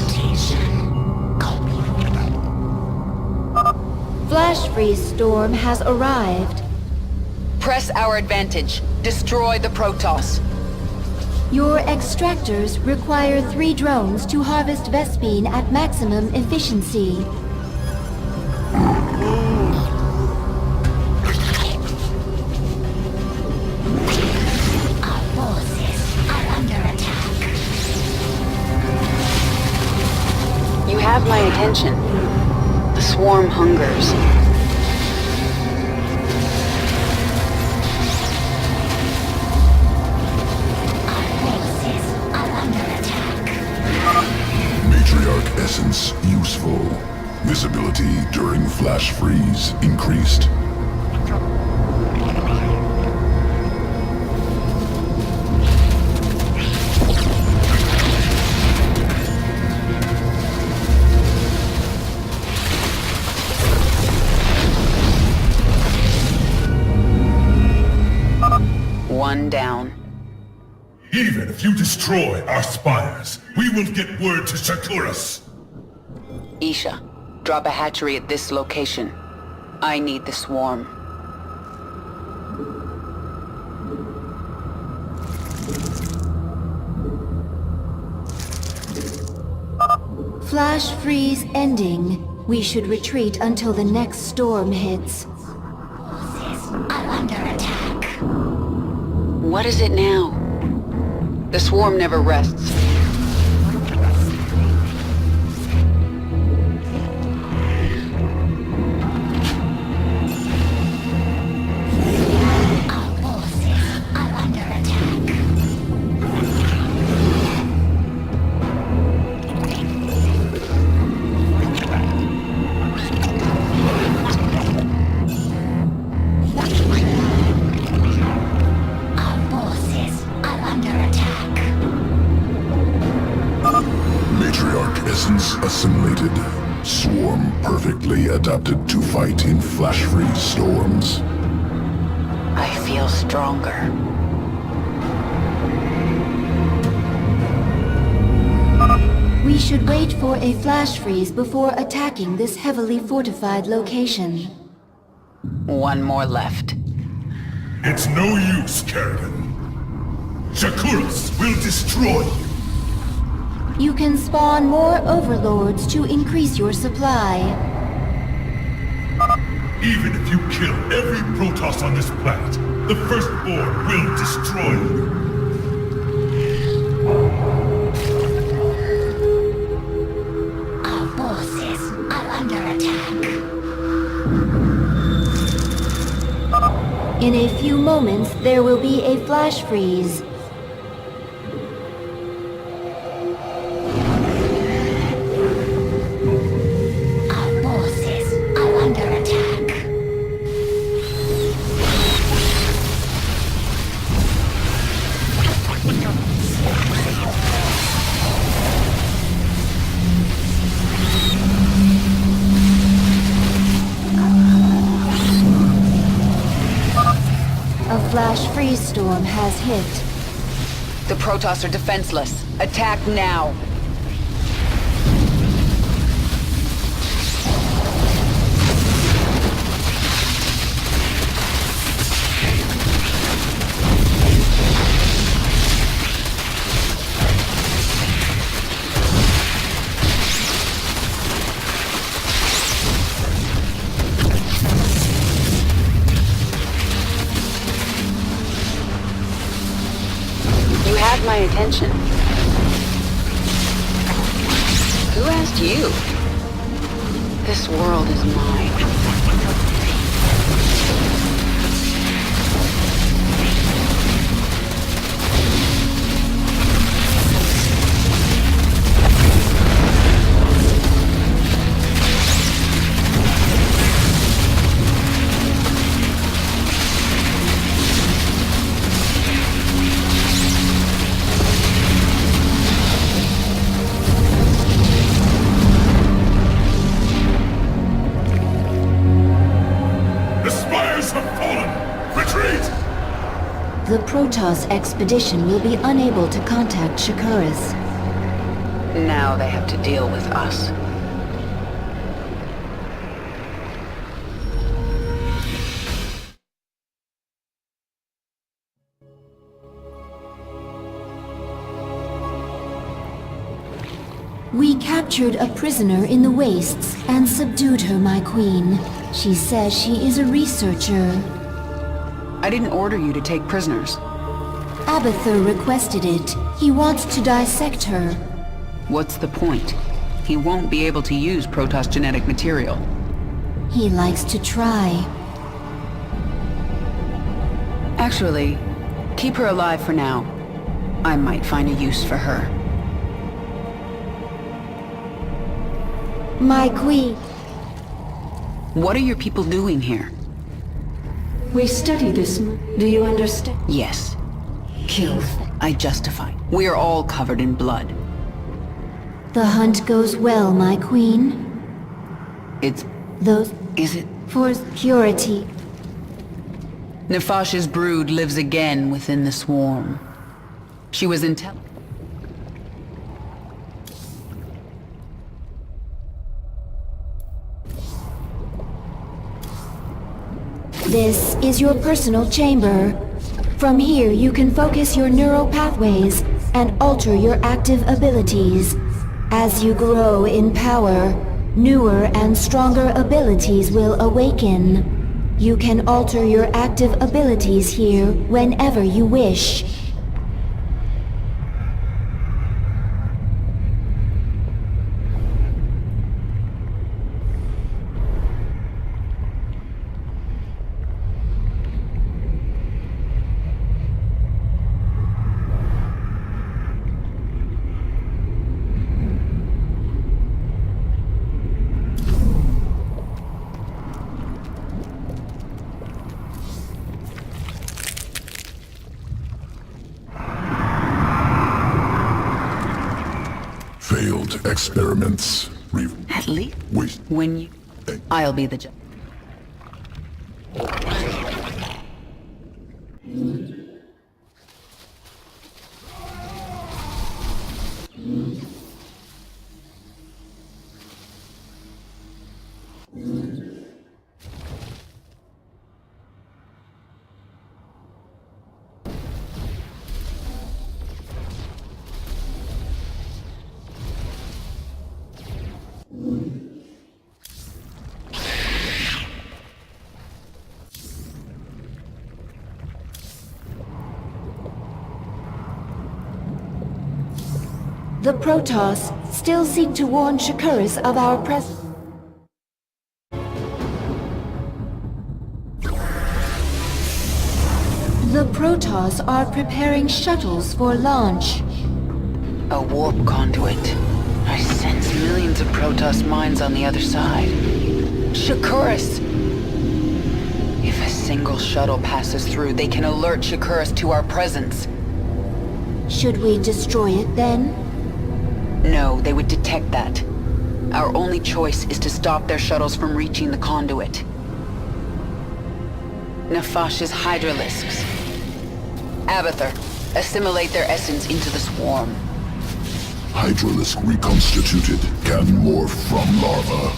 Flash freeze storm has arrived. Press our advantage. Destroy the Protoss. Your extractors require 3 drones to harvest Vespene at maximum efficiency. Our forces are under attack. You have my attention. The swarm hungers. Matriarch essence useful. Visibility during flash freeze increased. One down. Even if you destroy our spires, we will get word to Shakuras. Isha, drop a hatchery at this location. I need the swarm. Flash freeze ending. We should retreat until the next storm hits. I'm under attack. What is it now? The swarm never rests. Assimilated. Swarm perfectly adapted to fight in flash-freeze storms. I feel stronger. We should wait for a flash freeze before attacking this heavily fortified location. One more left. It's no use, Kerrigan. Shakuras will destroy you. You can spawn more overlords to increase your supply. Even if you kill every Protoss on this planet, the Firstborn will destroy you. Our forces are under attack. In a few moments, there will be a flash freeze. Flash freeze storm has hit. The Protoss are defenseless. Attack now! My attention. Who asked you? This world is mine. The Protoss expedition will be unable to contact Shakuras. Now they have to deal with us. We captured a prisoner in the wastes and subdued her, my queen. She says she is a researcher. I didn't order you to take prisoners. Abathur requested it. He wants to dissect her. What's the point? He won't be able to use Protoss genetic material. He likes to try. Actually, keep her alive for now. I might find a use for her. My queen. What are your people doing here? We study this, do you understand? Yes. Kill. I justify. We are all covered in blood. The hunt goes well, my queen. It's... Those... Is it? For security. Nefash's brood lives again within the swarm. She was intelligent. This is your personal chamber. From here, you can focus your neural pathways and alter your active abilities. As you grow in power, newer and stronger abilities will awaken. You can alter your active abilities here whenever you wish. Failed experiments. At least Wait. when you... I'll be the judge. The Protoss still seek to warn Shakuras of our presence. The Protoss are preparing shuttles for launch. A warp conduit. I sense millions of Protoss mines on the other side. Shakuras! If a single shuttle passes through, they can alert Shakuras to our presence. Should we destroy it then? No, they would detect that. Our only choice is to stop their shuttles from reaching the conduit. Nefash's hydralisks. Abathur, assimilate their essence into the swarm. Hydralisk reconstituted can morph from larva.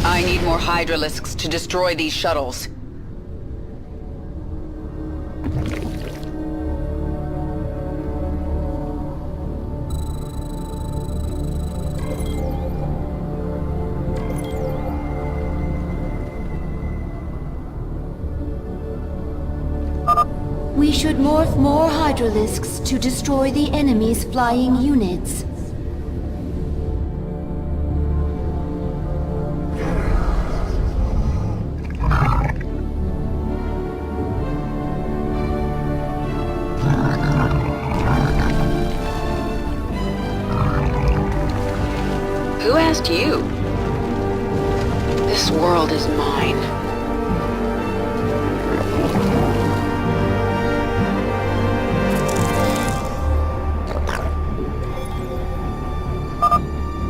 I need more hydralisks to destroy these shuttles. We should morph more hydralisks to destroy the enemy's flying units. Who asked you? This world is mine.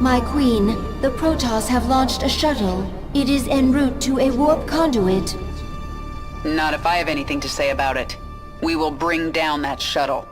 My queen, the Protoss have launched a shuttle. It is en route to a warp conduit. Not if I have anything to say about it. We will bring down that shuttle.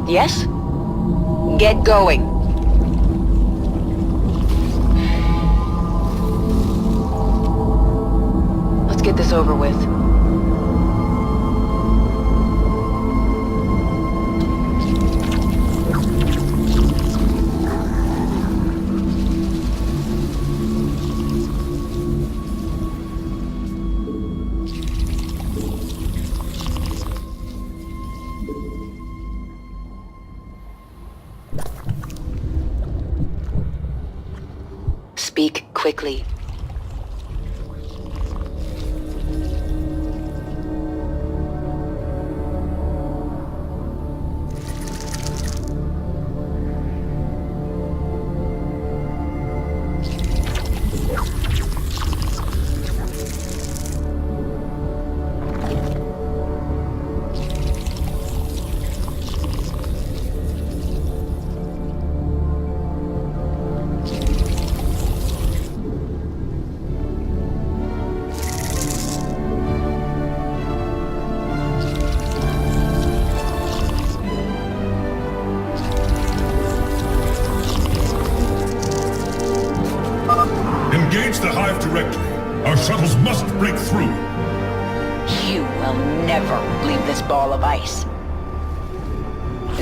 Yes? Get going. Let's get this over with. Speak quickly.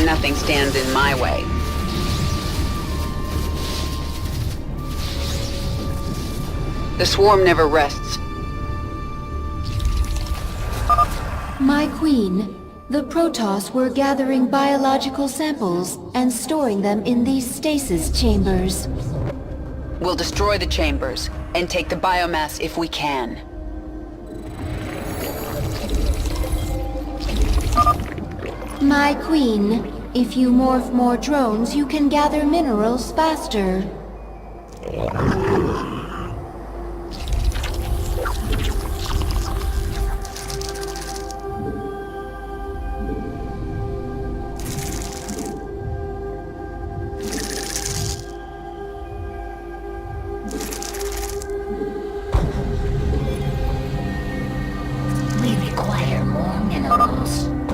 Nothing stands in my way. The swarm never rests. My queen, the Protoss were gathering biological samples and storing them in these stasis chambers. We'll destroy the chambers and take the biomass if we can. My queen, if you morph more drones, you can gather minerals faster.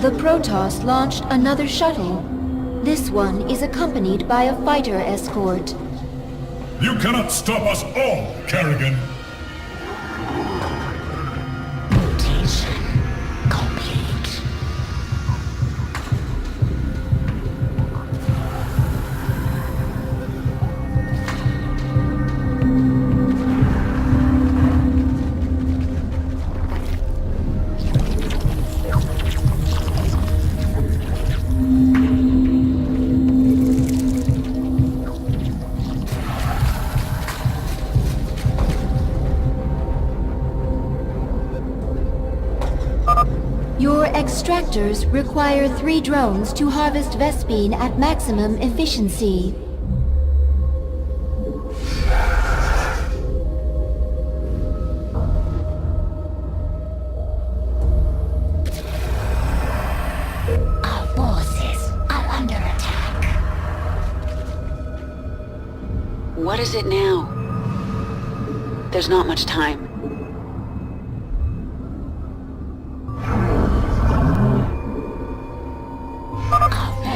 The Protoss launched another shuttle. This one is accompanied by a fighter escort. You cannot stop us all, Kerrigan! Mutation complete. Your extractors require 3 drones to harvest Vespene at maximum efficiency. Our forces are under attack. What is it now? There's not much time.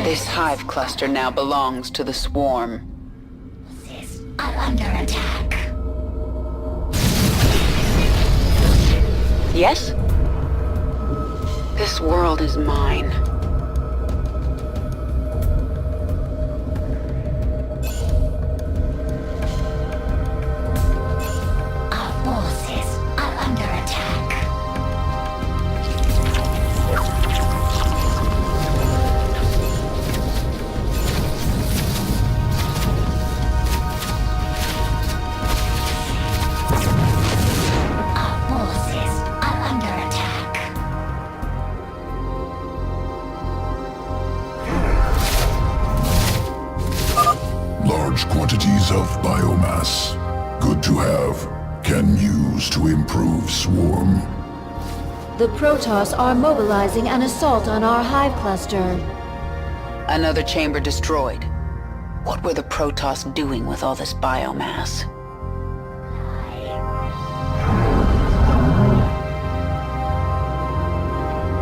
This hive cluster now belongs to the swarm. Are under attack. Yes? This world is mine. Our forces are under attack. Quantities of biomass. Good to have. Can use to improve swarm. The Protoss are mobilizing an assault on our hive cluster. Another chamber destroyed. What were the Protoss doing with all this biomass?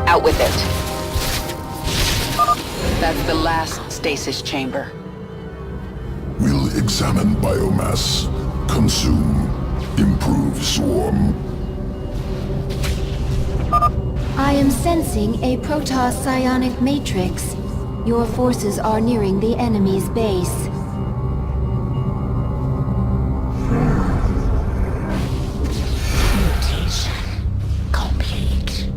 Out with it. That's the last stasis chamber. We'll examine biomass. Consume. Improve swarm. I am sensing a Protoss psionic matrix. Your forces are nearing the enemy's base. Mutation complete.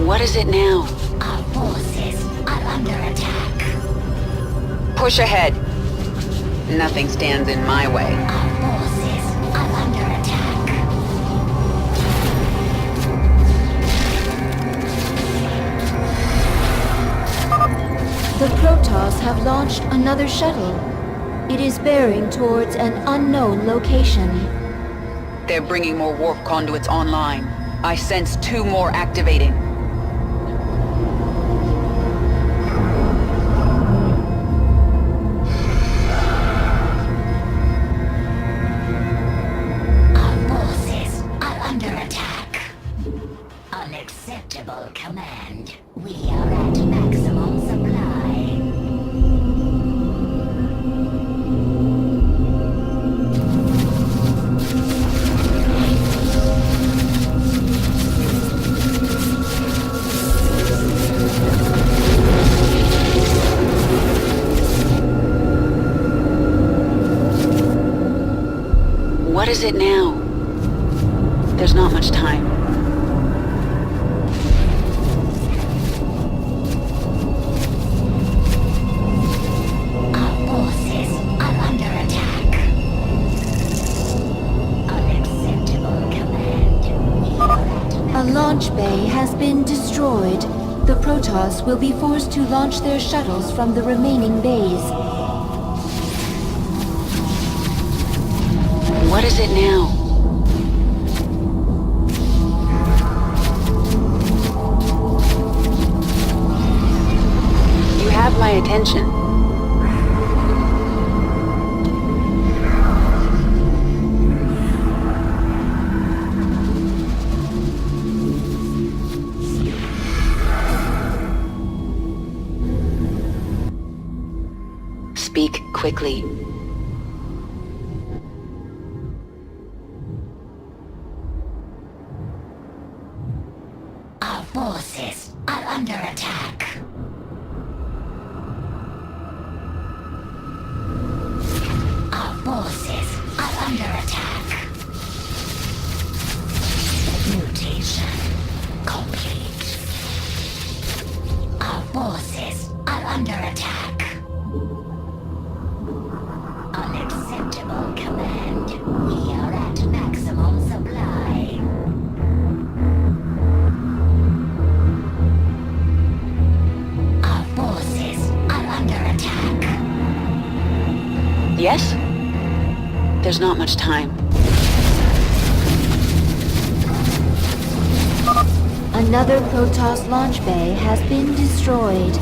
What is it now? Our forces are under attack. Push ahead. Nothing stands in my way. Our forces are under attack. The Protoss have launched another shuttle. It is bearing towards an unknown location. They're bringing more warp conduits online. I sense 2 more activating. Our forces are under attack. Unacceptable command. We are at maximum supply. is it now? There's not much time. Our forces are under attack. Unacceptable command. A launch bay has been destroyed. The Protoss will be forced to launch their shuttles from the remaining bays. What is it now? You have my attention. Speak quickly. Our forces are under attack. Our forces are under attack. Mutation complete. Our forces are under attack. Unacceptable command. We are at maximum supply. Our forces are under attack. Yes? There's not much time. Another Protoss launch bay has been destroyed.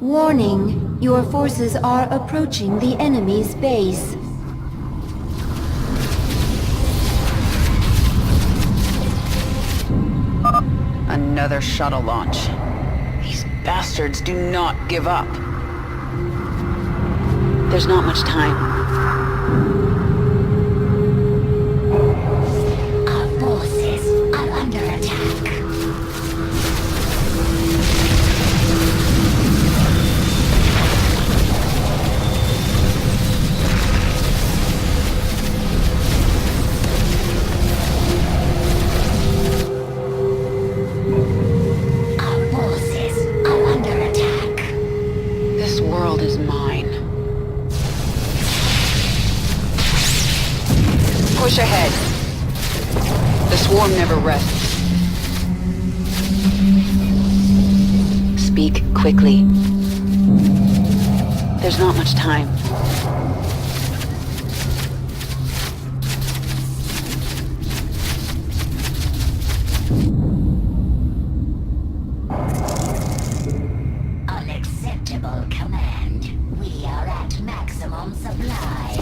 Warning, your forces are approaching the enemy's base. Another shuttle launch. These bastards do not give up. There's not much time. Our forces are under attack. This world is mine. Push ahead. The swarm never rests. Speak quickly. There's not much time. Unacceptable command. We are at maximum supply.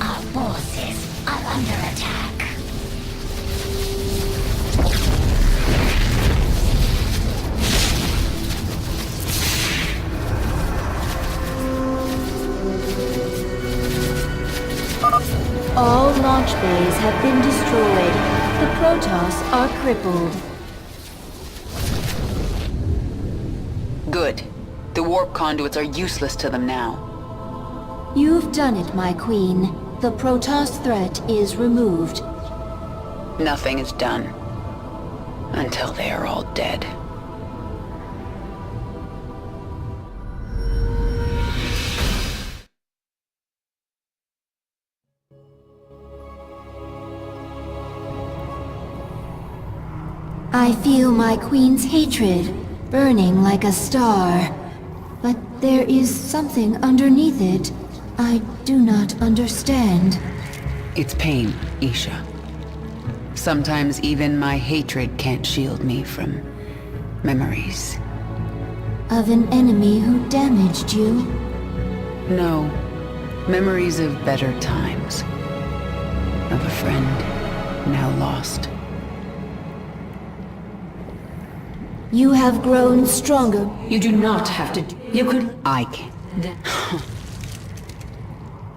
Our forces are under attack. All launch bays have been destroyed. The Protoss are crippled. Good. The warp conduits are useless to them now. You've done it, my queen. The Protoss threat is removed. Nothing is done. Until they are all dead. I feel my queen's hatred, burning like a star. But there is something underneath it. I do not understand. It's pain, Isha. Sometimes even my hatred can't shield me from memories. Of an enemy who damaged you? No. Memories of better times. Of a friend now lost. You have grown stronger. You do not have to... You could... I can.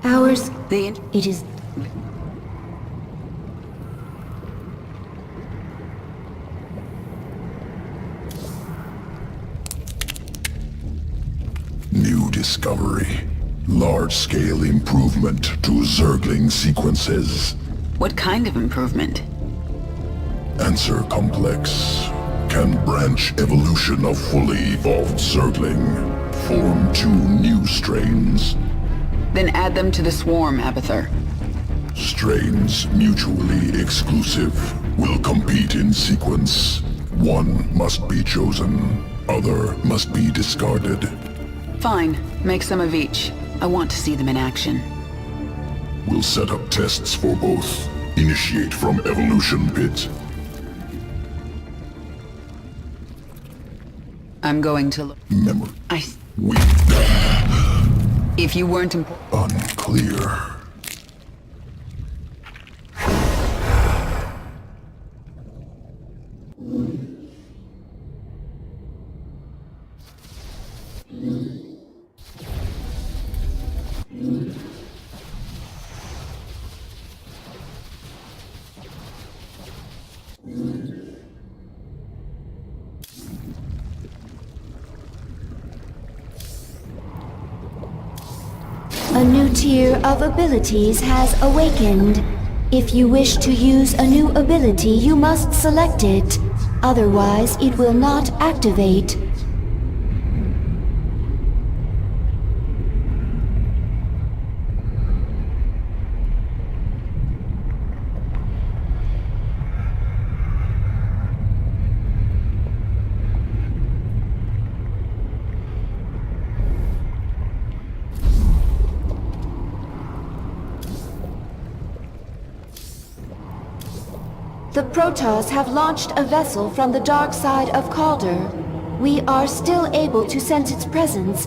Ours... It is... New discovery. Large-scale improvement to Zergling sequences. What kind of improvement? Answer complex. Can branch evolution of fully evolved Zergling. Form 2 new strains. Then add them to the swarm, Abathur. Strains mutually exclusive. Will compete in sequence. One must be chosen. Other must be discarded. Fine. Make some of each. I want to see them in action. We'll set up tests for both. Initiate from evolution pit. I'm going to look. Memory. If you weren't unclear. A new tier of abilities has awakened. If you wish to use a new ability, you must select it. Otherwise, it will not activate. The Protoss have launched a vessel from the dark side of Calder. We are still able to sense its presence.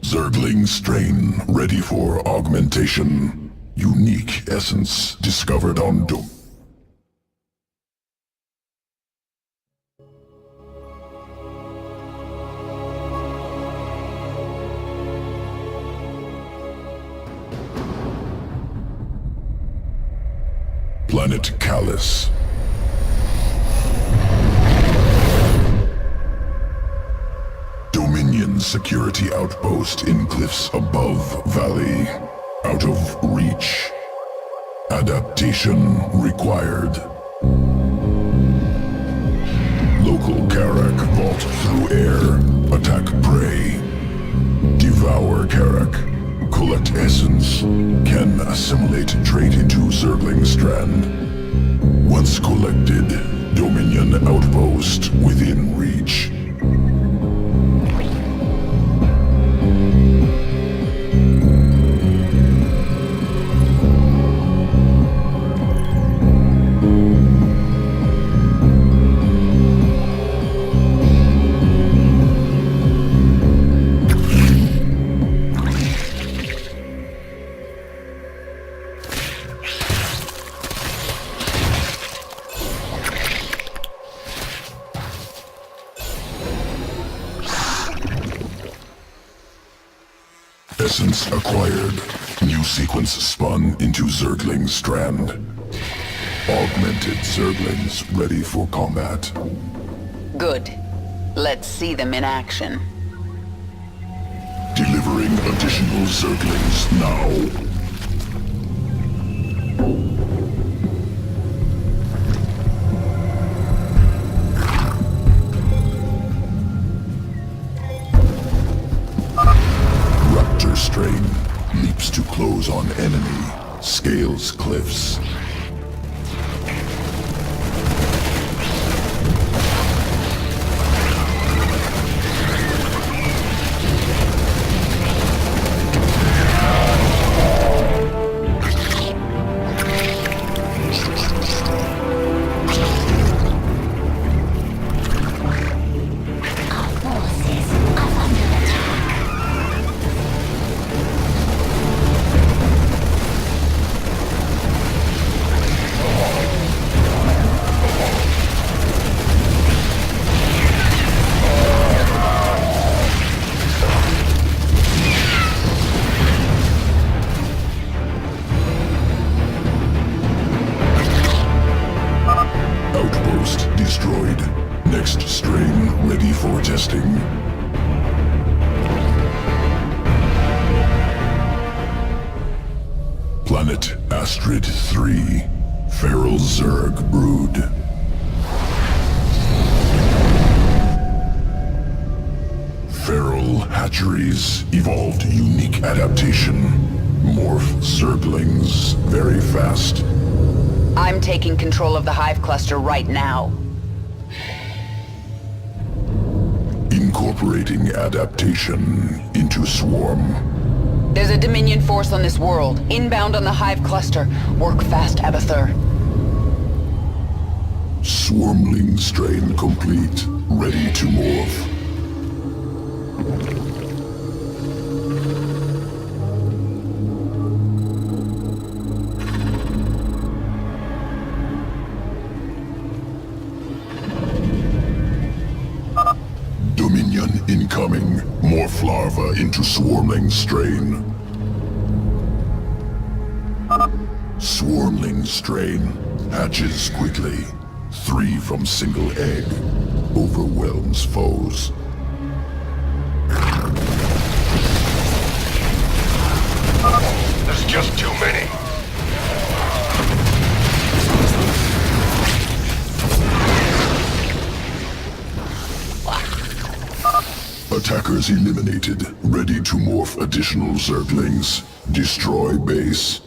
Zergling strain ready for augmentation. Unique essence discovered on Dome. Planet Callus. Dominion security outpost in cliffs above valley. Out of reach. Adaptation required. Local Karak vault through air. Attack prey. Devour Karak. Collect essence. Can assimilate trait into Zergling strand. Once collected, Dominion outpost within reach. Essence acquired. New sequence spun into Zergling strand. Augmented Zerglings ready for combat. Good. Let's see them in action. Delivering additional Zerglings now. Strain leaps to close on enemy, scales cliffs. Planet Astrid 3. Feral Zerg brood. Feral hatcheries evolved unique adaptation. Morph Zerglings very fast. I'm taking control of the hive cluster right now. Incorporating adaptation into swarm. There's a Dominion force on this world, inbound on the hive cluster. Work fast, Abathur. Swarmling strain complete. Ready to morph. Dominion incoming. Morph larva into swarmling strain. Swarmling strain hatches quickly. 3 from single egg. Overwhelms foes. There's just too many. Attackers eliminated. Ready to morph additional Zerglings. Destroy base.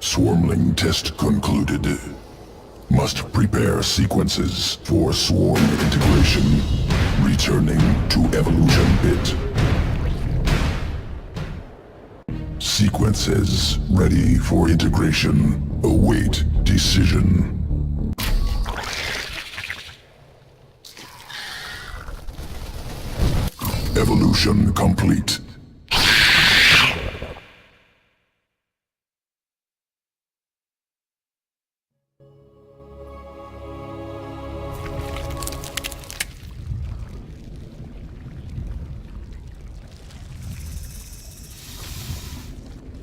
Swarmling test concluded. Must prepare sequences for swarm integration. Returning to evolution pit. Sequences ready for integration. Await decision. Evolution complete.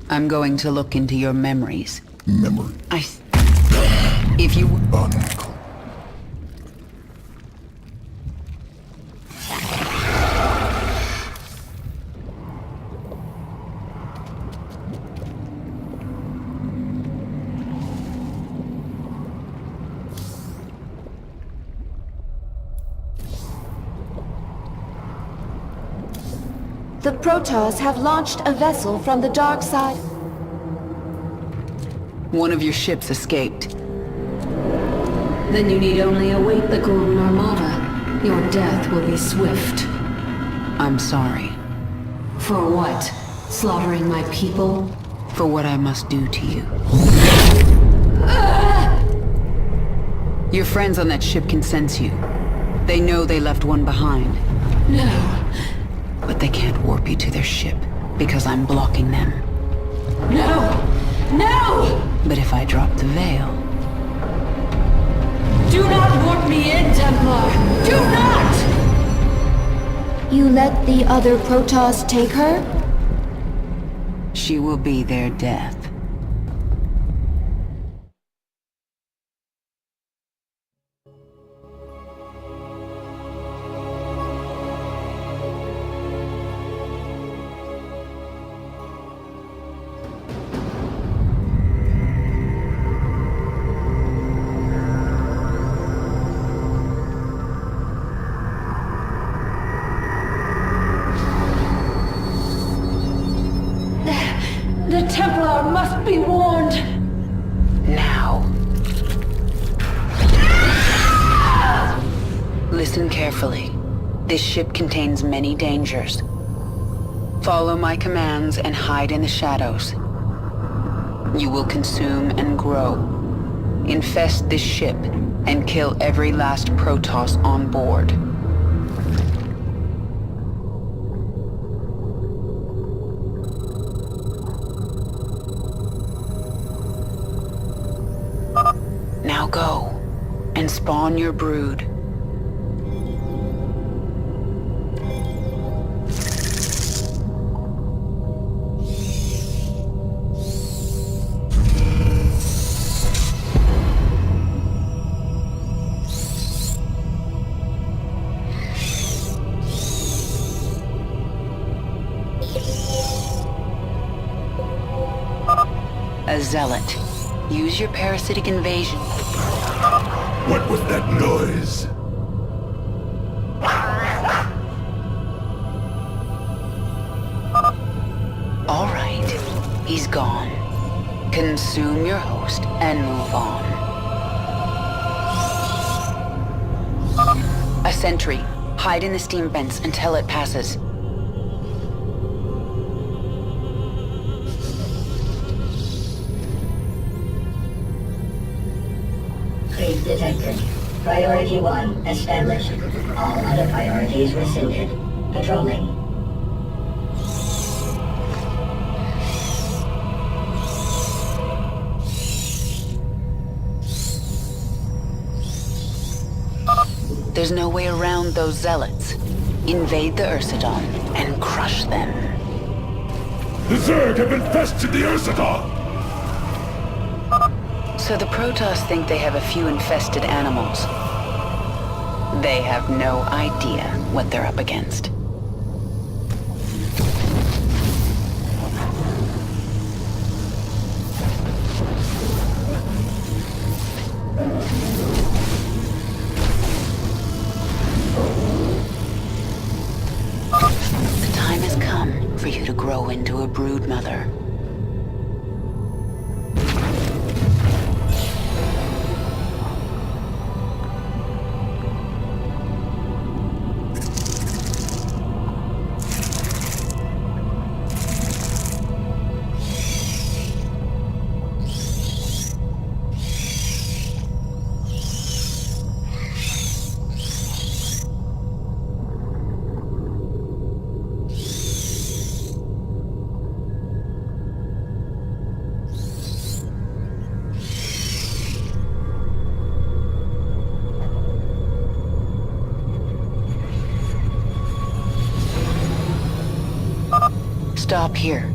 I'm going to look into your memories. Memory? If you... The Protoss have launched a vessel from the dark side. One of your ships escaped. Then you need only await the Golden Armada. Your death will be swift. I'm sorry. For what? Slaughtering my people? For what I must do to you. Your friends on that ship can sense you. They know they left one behind. No. But they can't warp you to their ship, because I'm blocking them. No! No! But if I drop the veil... Do not warp me in, Templar! Do not! You let the other Protoss take her? She will be their death. carefully. This ship contains many dangers. Follow my commands and hide in the shadows. You will consume and grow. Infest this ship and kill every last Protoss on board. Now go and spawn your brood. A zealot. Use your parasitic invasion. What was that noise? All right, he's gone. Consume your host and move on. A sentry. Hide in the steam vents until it passes. Creep detected. Priority 1 established. All other priorities rescinded. Patrolling. There's no way around those zealots. Invade the Ursidon and crush them. The Zerg have infested the Ursidon! So the Protoss think they have a few infested animals. They have no idea what they're up against. The time has come for you to grow into a brood mother. Stop here.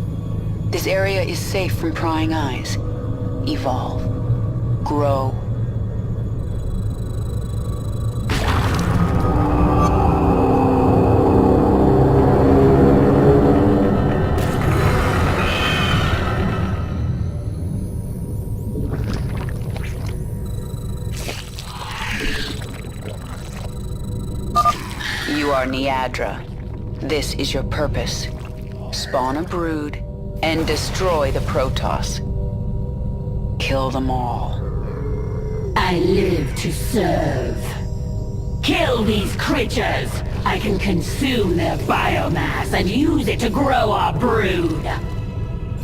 This area is safe from prying eyes. Evolve. Grow. You are Niadra. This is your purpose. Spawn a brood and destroy the Protoss. Kill them all. I live to serve. Kill these creatures! I can consume their biomass and use it to grow our brood.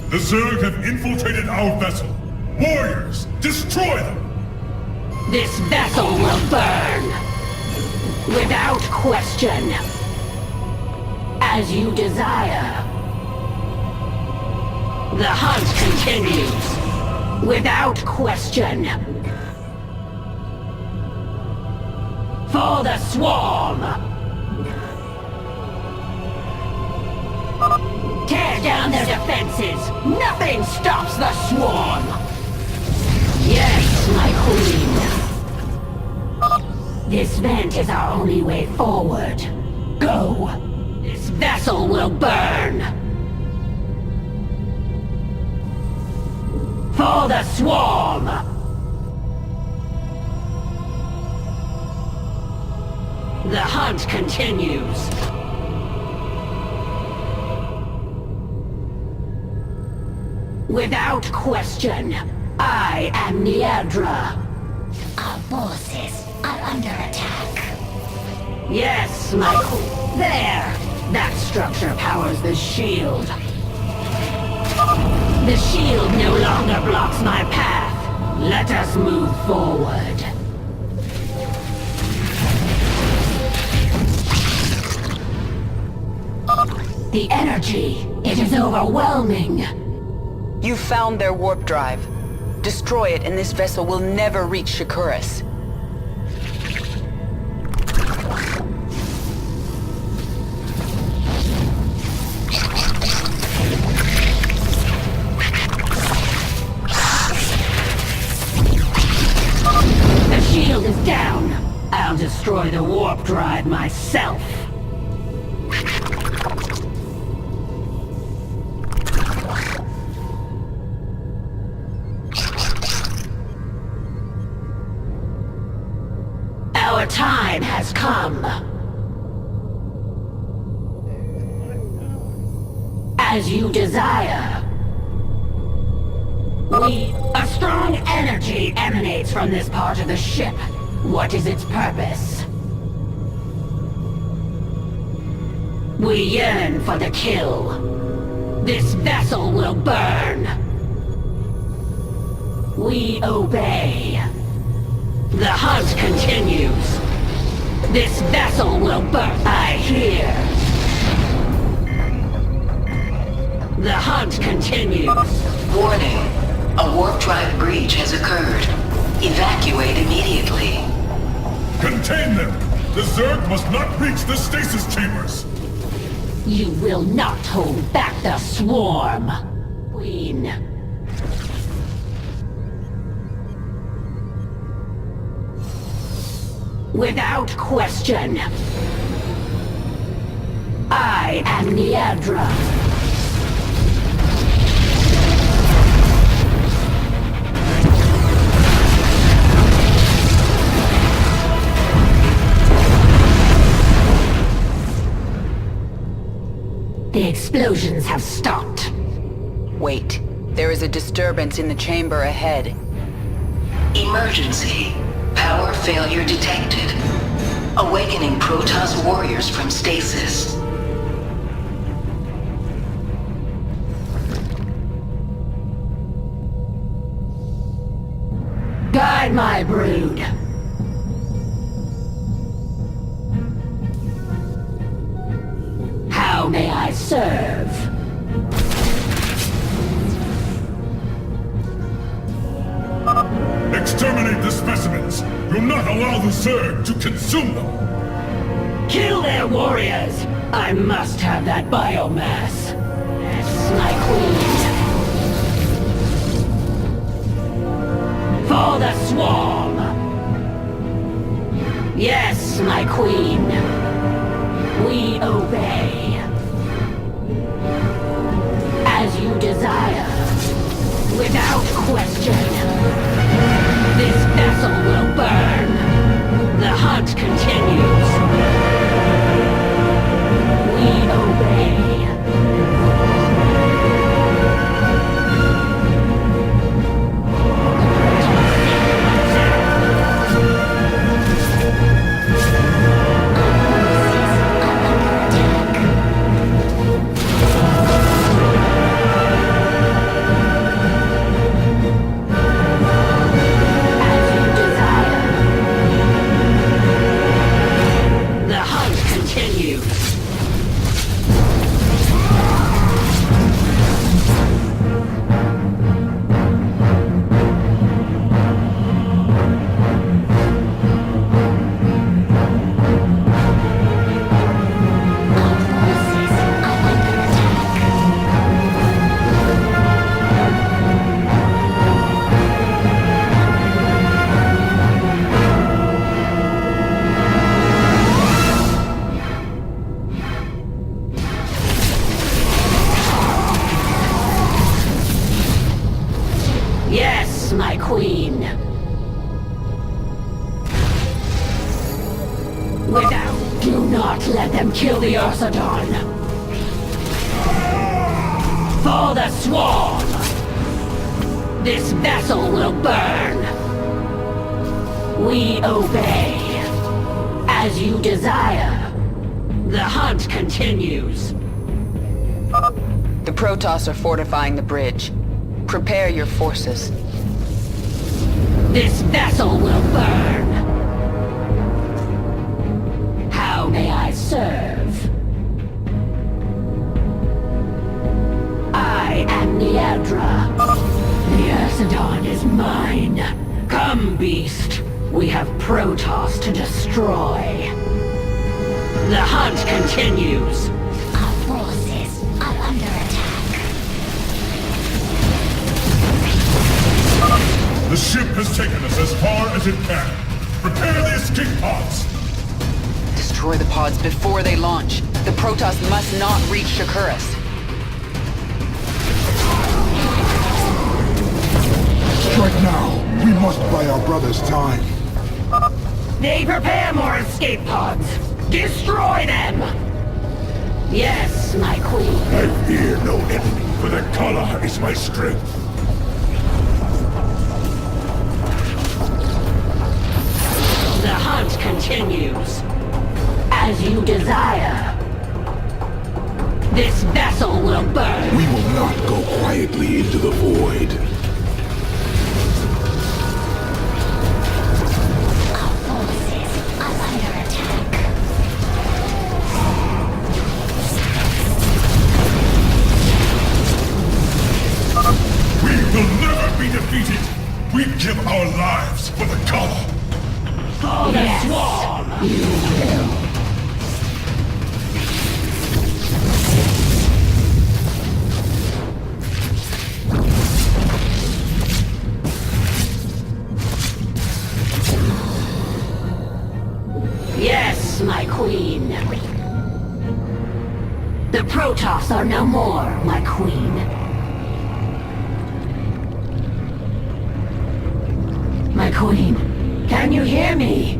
The Zerg have infiltrated our vessel. Warriors, destroy them! This vessel will burn! Without question. As you desire. The hunt continues. Without question. For the swarm! Tear down their defenses! Nothing stops the swarm! Yes, my queen. This vent is our only way forward. Go! This vessel will burn! For the swarm! The hunt continues. Without question, I am Niadra. Our forces are under attack. Yes, my queen. There! That structure powers the shield. The shield no longer blocks my path. Let us move forward. The energy, it is overwhelming. You found their warp drive. Destroy it and this vessel will never reach Shakuras. The shield is down. I'll destroy the warp drive myself. Our time has come. As you desire. A strong energy emanates from this part of the ship. What is its purpose? We yearn for the kill. This vessel will burn. We obey. The hunt continues. This vessel will burn. I hear. The hunt continues. Warning. A warp drive breach has occurred. Evacuate immediately. Contain them! The Zerg must not reach the stasis chambers! You will not hold back the swarm, Queen. Without question. I am Niedra. The explosions have stopped. Wait. There is a disturbance in the chamber ahead. Emergency. Power failure detected. Awakening Protoss warriors from stasis. Guide my brood. How may I serve? Exterminate the specimens! Do not allow the Zerg to consume them! Kill their warriors! I must have that biomass. Yes, my queen. For the swarm! Yes, my queen. We obey. As you desire. Without question. This vessel will burn. The hunt continues. We obey. Kill the Ursadon! For the swarm! This vessel will burn! We obey! As As you desire. The hunt continues. The Protoss are fortifying the bridge. Prepare your forces. This vessel will burn. How may I serve? I am Niedra. The Ursidon is mine. Come, beast. We have Protoss to destroy. The hunt continues. Our forces are under attack. The ship has taken us as far as it can. Prepare the escape pods. Destroy the pods before they launch. The Protoss must not reach Shakuras. Strike now. We must buy our brothers time. They prepare more escape pods. Destroy them! Yes, my queen. I fear no enemy, for the color is my strength. The hunt continues. As you desire. This vessel will burn. We will not go quietly into the void. Defeated. We give our lives for the color. For the swarm. You will. Yes, my queen. The Protoss are no more, my queen. My queen, can you hear me?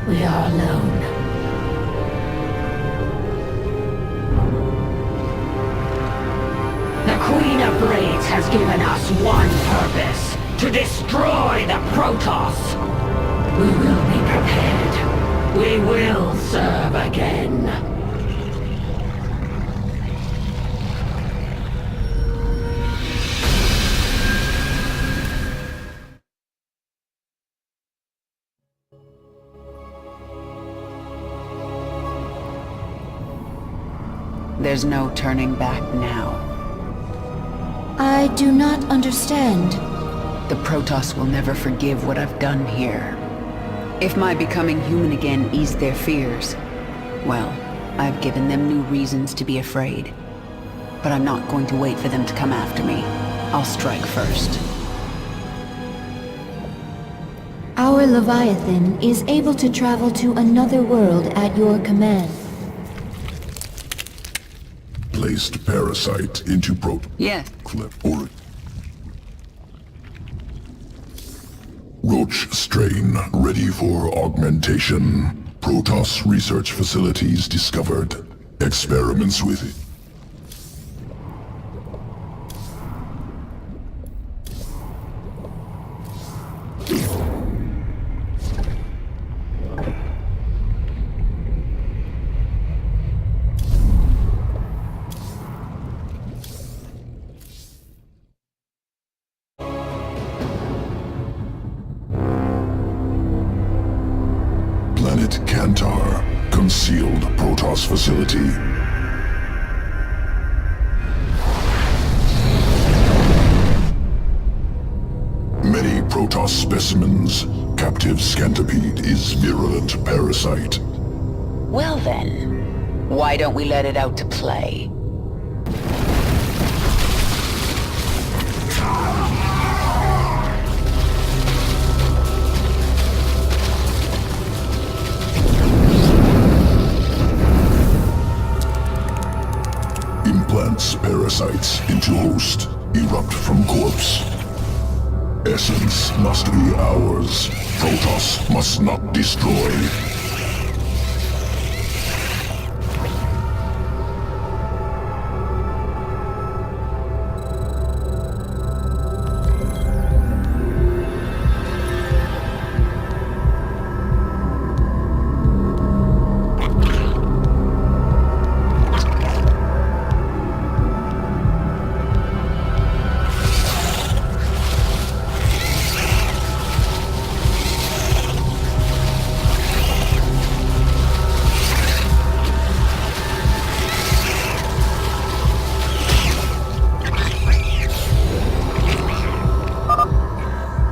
We are alone. The Queen of Blades has given us one purpose, to destroy the Protoss. We will be prepared. We will serve again. There's no turning back now. I do not understand. The Protoss will never forgive what I've done here. If my becoming human again eased their fears, well, I've given them new reasons to be afraid. But I'm not going to wait for them to come after me. I'll strike first. Our Leviathan is able to travel to another world at your command. Placed parasite into Yes. or Roach strain ready for augmentation. Protoss research facilities discovered. Experiments with it. Planet Kantar, concealed Protoss facility. Many Protoss specimens. Captive Scantipede is virulent parasite. Well then, why don't we let it out to play? Implants parasites into host. Erupt from corpse. Essence must be ours. Protoss must not destroy.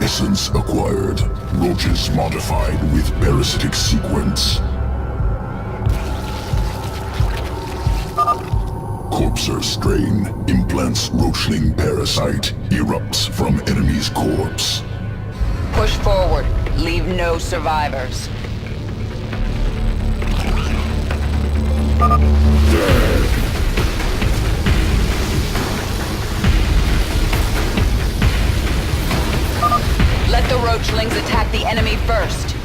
Essence acquired. Roaches modified with parasitic sequence. Corpser strain implants roachling parasite. Erupts from enemy's corpse. Push forward. Leave no survivors. Let the roachlings attack the enemy first.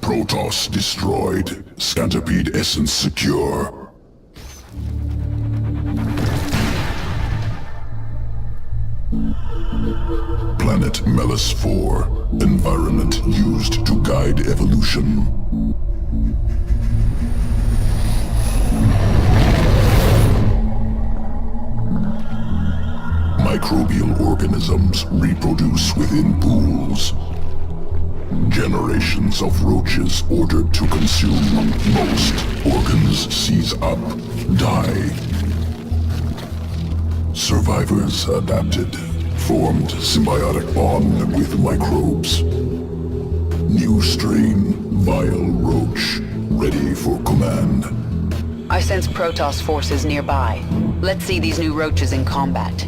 Protoss destroyed. Scantipede essence secure. Planet Melis 4. Environment used to guide evolution. Microbial organisms reproduce within pools. Generations of roaches ordered to consume. Most organs seize up, die. Survivors adapted, formed symbiotic bond with microbes. New strain, vile roach, ready for command. I sense Protoss forces nearby. Let's see these new roaches in combat.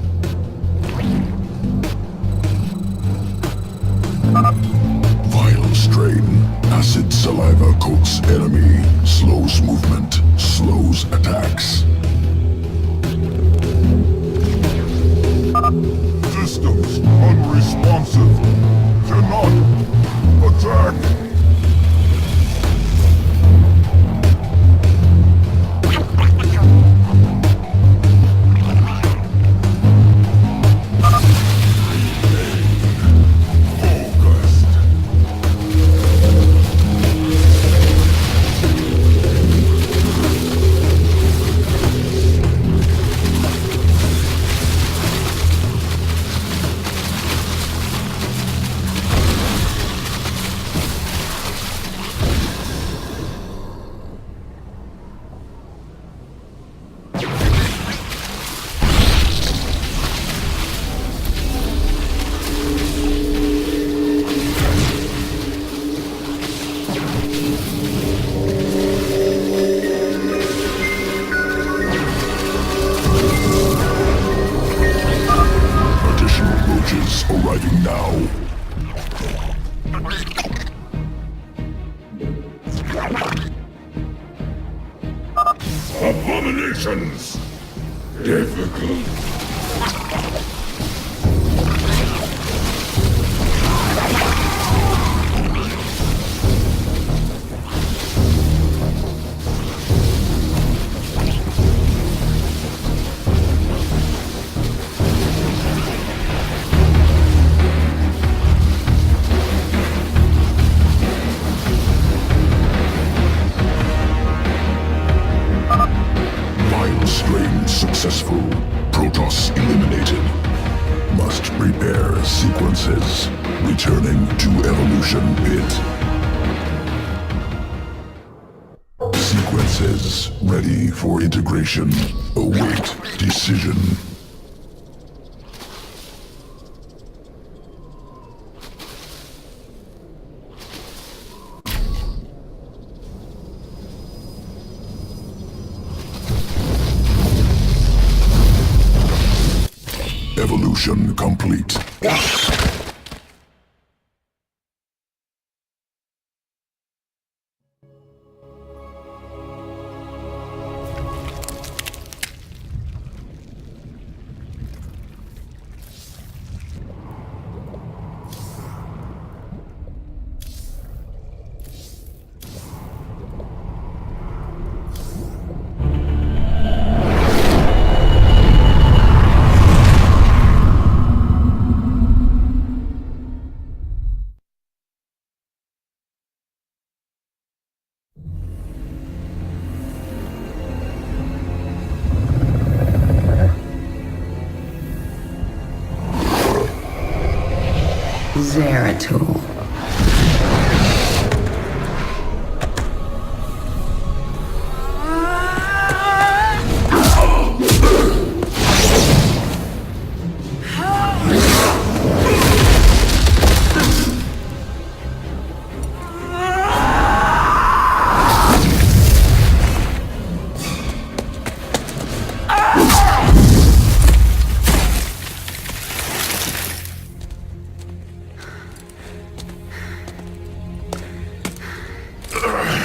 Vile strain. Acid saliva coats enemy. Slows movement. Slows attacks. Systems unresponsive. Cannot attack. Arriving now. Abominations! Difficult. Successful. Protoss eliminated. Must prepare sequences. Returning to evolution pit. Sequences ready for integration. Await decision. Promotion complete. Zeratul.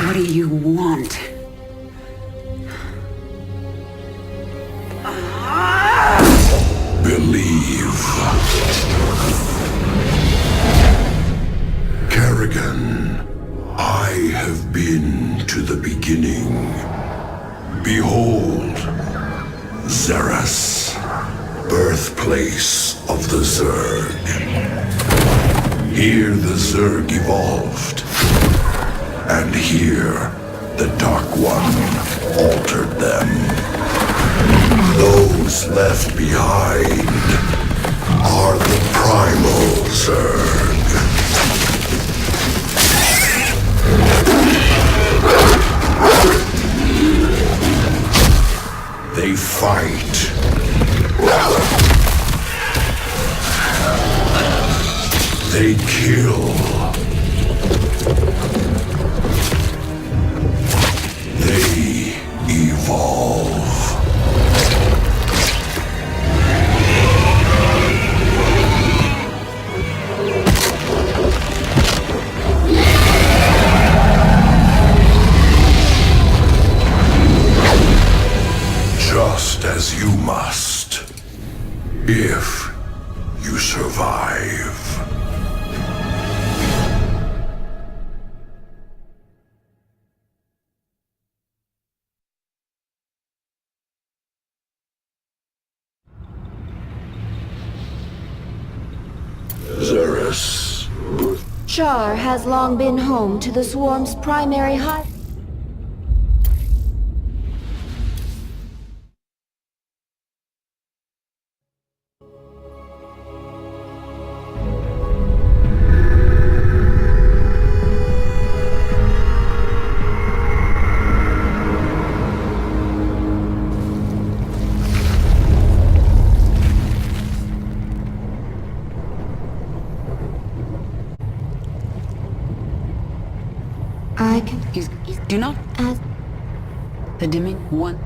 What do you want? Believe. Kerrigan, I have been to the beginning. Behold, Xeras, birthplace of the Zerg. Here the Zerg evolved. And here, the Dark One altered them. Those left behind are the Primal Zerg. They fight. They kill. They evolve. Just as you must, if you survive. Xeras. Char has long been home to the Swarm's primary hive. Do not ask the Dominion one.